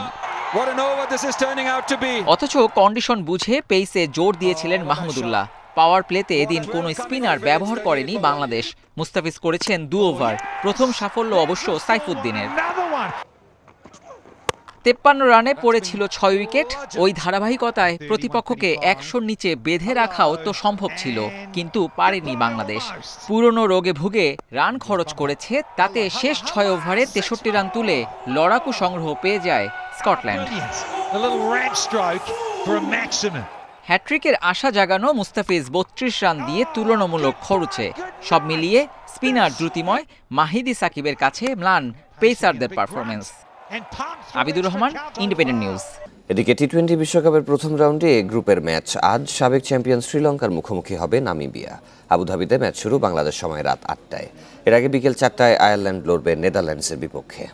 অথচ কন্ডিশন বুঝে পেসে জোর দিয়েছিলেন মাহমুদুল্লাহ। পাওয়ার প্লেতে এদিন কোনো স্পিনার ব্যবহার করেনি বাংলাদেশ। মুস্তাফিজ করেছেন 2 ওভার। প্রথম সাফল্য অবশ্য সাইফুদ্দিনের। 53 রানে পড়েছিল 6 উইকেট। ওই ধারাবাহিকতায় প্রতিপক্ষকে 100-র নিচে বেঁধে রাখাও তো সম্ভব ছিল, কিন্তু পারেনি বাংলাদেশ। পুরনো রোগে ভুগে রান খরচ করেছে, তাতে শেষ 6 ওভারে 63 রান তুলে লড়াকু সংগ্রহ পেয়ে যায় স্কটল্যান্ড। হ্যাট্রিকের আশা জাগানো মুস্তাফিজ 32 রান দিয়ে তুলনামূলক খরচে। সব মিলিয়ে স্পিনার দ্রুতিময়, মাহিদি সাকিবের কাছে ম্লান পেসারদের performance. Abidur Rahman, Independent News. এদিকে টি-20 বিশ্বকাপের প্রথম রাউন্ডে এ গ্রুপের ম্যাচ আজ। সাবেক চ্যাম্পিয়ন শ্রীলঙ্কার মুখোমুখি হবে নামিবিয়া। আবুধাবিতে ম্যাচ শুরু বাংলাদেশ সময় রাত 8টায়। এর আগে বিকেল 4টায় আয়ারল্যান্ড লড়বে নেদারল্যান্ডসের বিপক্ষে।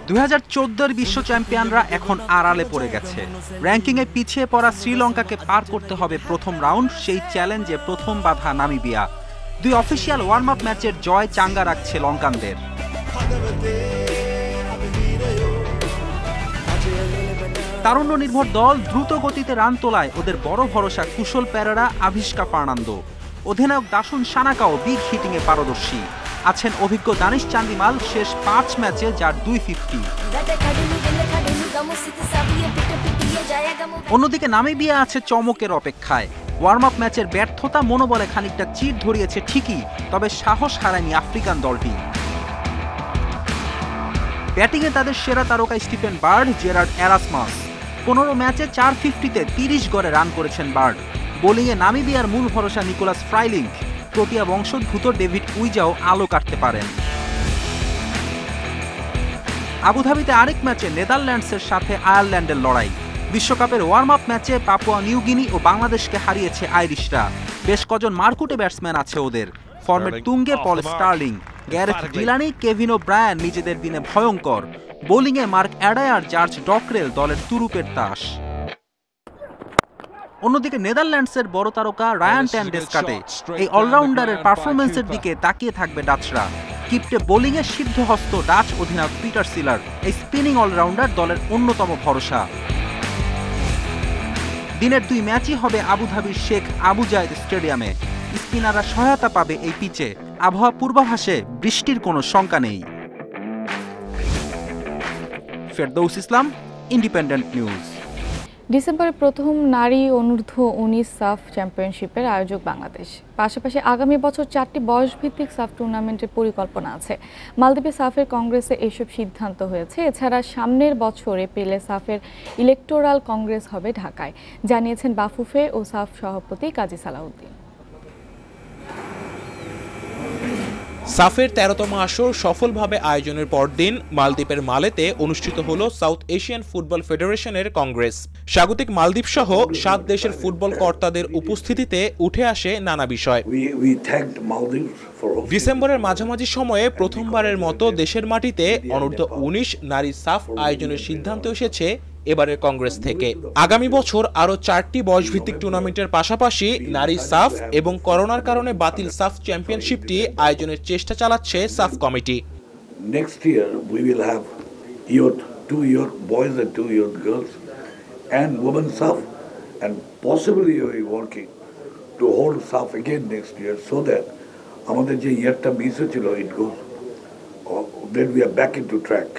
2014-র বিশ্ব চ্যাম্পিয়নরা এখন আড়ালে পড়ে গেছে। র্যাঙ্কিংয়ে পিছিয়ে পড়া শ্রীলঙ্কাকে পার করতে হবে প্রথম রাউন্ড। সেই চ্যালেঞ্জে প্রথম বাধা নামিবিয়া। 2 অফিসিয়াল ওয়ার্ম আপ ম্যাচের জয় চাঙ্গা রাখছে লঙ্কানদের। তারুণ্য নির্ভর দল দ্রুত গতিতে রান তোলায় ওদের বড় ভরসা কুশল পেরেরা, আভিষ্কা ফার্নান্দো। অধিনায়ক দাসুন সানাকাও বিগ হিটিংয়ে পারদর্শী। আছেন অভিজ্ঞ দানিশ চান্দিমাল, শেষ 5 ম্যাচে যার 250। অন্যদিকে নামিবিয়া আছে চমকের অপেক্ষায়। ওয়ার্ম আপ ম্যাচের ব্যর্থতা মনোবলে খানিকটা চির ধরিয়েছে ঠিকই, তবে সাহস হারায়নি আফ্রিকান দলটি। ব্যাটিংয়ে তাদের সেরা তারকা স্টিফেন বার্ড, জেরার্ড এরাসমাস। 15 ম্যাচে 450-তে 30 গড়ে রান করেছেন বার্ড। বোলিংয়ে নামিবিয়ার মূল ভরসা নিকোলাস ফ্রাইলিঙ্ক। প্রোটিয়া বংশোদ্ভূত ডেভিড উইজাও আলো কাটতে পারেন। আবুধাবিতে আরেক ম্যাচে নেদারল্যান্ডসের সাথে আয়ারল্যান্ডের লড়াই। বিশ্বকাপের ওয়ার্ম আপ ম্যাচে পাপুয়া নিউগিনি ও বাংলাদেশকে হারিয়েছে আইরিশরা। বেশ কজন মারকুটে ব্যাটসম্যান আছে ওদের। ফর্মের তুঙ্গে Paul Stirling, Gareth Delany, Kevin O'Brien নিজেদের দিনে ভয়ঙ্কর। বোলিংয়ে মার্ক অ্যাডায়ার, জর্জ ডকরেল দলের তুরুপের তাস। অন্যদিকে নেদারল্যান্ডসের বড় তারকা রায়ান টেন ডেসকাটে। এই অলরাউন্ডারের পারফরমেন্সের দিকে তাকিয়ে থাকবে ডাচরা। কিপ্টে বোলিংয়ে সিদ্ধহস্ত ডাচ অধিনায়ক পিটার সিলার। এই স্পিনিং অলরাউন্ডার দলের অন্যতম ভরসা। দিনের 2 ম্যাচই হবে আবুধাবির শেখ আবু জায়েদ স্টেডিয়ামে। স্পিনাররা সহায়তা পাবে এই পিচে। আবহাওয়া পূর্বাভাসে বৃষ্টির কোনো শঙ্কা নেই। ফেরদৌস ইসলাম, ইন্ডিপেন্ডেন্ট নিউজ। ডিসেম্বরে প্রথম নারী অনূর্ধ্ব 19 সাফ চ্যাম্পিয়নশিপের আয়োজক বাংলাদেশ। পাশাপাশি আগামী বছর 4টি বয়সভিত্তিক সাফ টুর্নামেন্টের পরিকল্পনা আছে। মালদ্বীপে সাফের কংগ্রেসে এসব সিদ্ধান্ত হয়েছে। এছাড়া সামনের বছর এপ্রিলে সাফের ইলেকটোরাল কংগ্রেস হবে ঢাকায়, জানিয়েছেন বাফুফে ও সাফ সভাপতি কাজী সালাউদ্দিন। সাফের 13তম আসর সফলভাবে আয়োজনের পরদিন মালদ্বীপের মালেতে অনুষ্ঠিত হলো সাউথ এশিয়ান ফুটবল ফেডারেশনের কংগ্রেস। স্বাগতিক মালদ্বীপ সহ 7 দেশের ফুটবল কর্তাদের উপস্থিতিতে উঠে আসে নানা বিষয়। ডিসেম্বরের মাঝামাঝি সময়ে প্রথমবারের মতো দেশের মাটিতে অনূর্ধ্ব 19 নারী সাফ আয়োজনের সিদ্ধান্ত এসেছে এবারের কংগ্রেস থেকে। আগামী বছর আরো 4টি বয়সভিত্তিক টুর্নামেন্টের পাশাপাশি নারী সাফ এবং করোনার কারণে বাতিল সাফ চ্যাম্পিয়নশিপটি আয়োজনের চেষ্টা চালাচ্ছে সাফ committee. Next year we will have youth, 2 youth boys and 2 youth girls and women SAF, and possibly we are working to hold SAF again next year so that আমাদের যে ইয়ারটা মিস হয়েছিল it goes then we are back into track.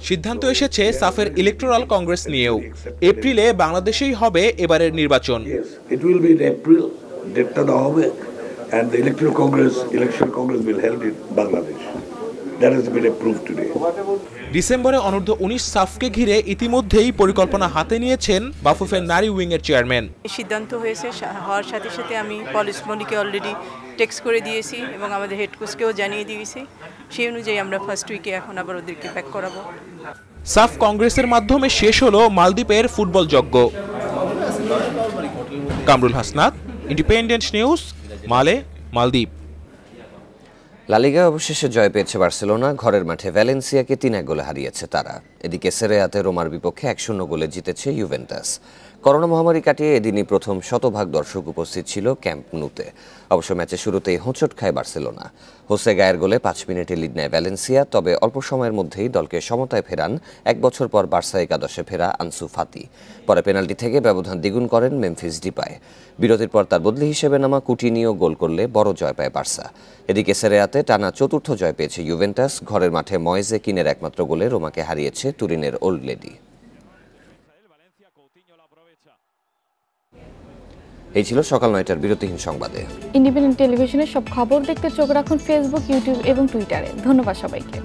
সিদ্ধান্ত এসেছে সাফের electoral Congress নিয়েও। এপ্রিলে বাংলাদেশেই হবে এবারের নির্বাচন। It will be in April, ডেটটা দেওয়া হবে, and the electoral congress, election congress will held in Bangladesh. That has been approved today. ডিসেম্বরে অনূর্ধ্ব 19 সাফকে ঘিরে ইতিমধ্যেই পরিকল্পনা হাতে নিয়েছেন বাফুফের নারী উইং এর চেয়ারম্যান। সিদ্ধান্ত হয়েছে হওয়ার সাথে সাথে আমি পলিস মনিকে অলরেডি টেক্সট করে দিয়েছি এবং আমাদের হেড কোচকেও জানিয়ে দিয়েছি। সেই অনুযায়ী আমরা ফার্স্ট উইকে এখন আবার ওদেরকে ব্যাক করাবো। সাফ কংগ্রেসের মাধ্যমে শেষ হলো মালদ্বীপের ফুটবল যজ্ঞ। কামরুল হাসনাত, ইন্ডিপেন্ডেন্ট নিউজ, মালে, মালদ্বীপ। লা লিগায় অবশেষে জয় পেয়েছে বার্সেলোনা। ঘরের মাঠে ভ্যালেন্সিয়াকে 3-1 গোলে হারিয়েছে তারা। এদিকে সেরিয়াতে রোমার বিপক্ষে 1-0 গোলে জিতেছে ইউভেন্টাস। করোনা মহামারী কাটিয়ে এদিনই প্রথম শতভাগ দর্শক উপস্থিত ছিল ক্যাম্প নুতে। অবশ্য ম্যাচের শুরুতেই হোঁচট খায় বার্সেলোনা। হোসে গায়ের গোলে 5 মিনিটে লিড নেয় ভ্যালেন্সিয়া। তবে অল্প সময়ের মধ্যেই দলকে সমতায় ফেরান 1 বছর পর বার্সা একাদশে ফেরা আনসু ফাতি। পরে পেনাল্টি থেকে ব্যবধান দ্বিগুণ করেন মেমফিস ডিপায়। বিরতির পর তার বদলি হিসেবে নামা কুটিনিও গোল করলে বড় জয় পায় বার্সা। এদিকে সেরিয়াতে টানা 4র্থ জয় পেয়েছে ইউভেন্টাস। ঘরের মাঠে ময়েজে কিনের একমাত্র গোলে রোমাকে হারিয়েছে তুরিনের ওল্ড লেডি। এই ছিল সকাল 9টার বিরতিহীন সংবাদে। ইন্ডিপেন্ডেন্ট টেলিভিশনের সব খবর দেখতে চোখ রাখুন ফেসবুক, ইউটিউব এবং টুইটারে। ধন্যবাদ সবাইকে।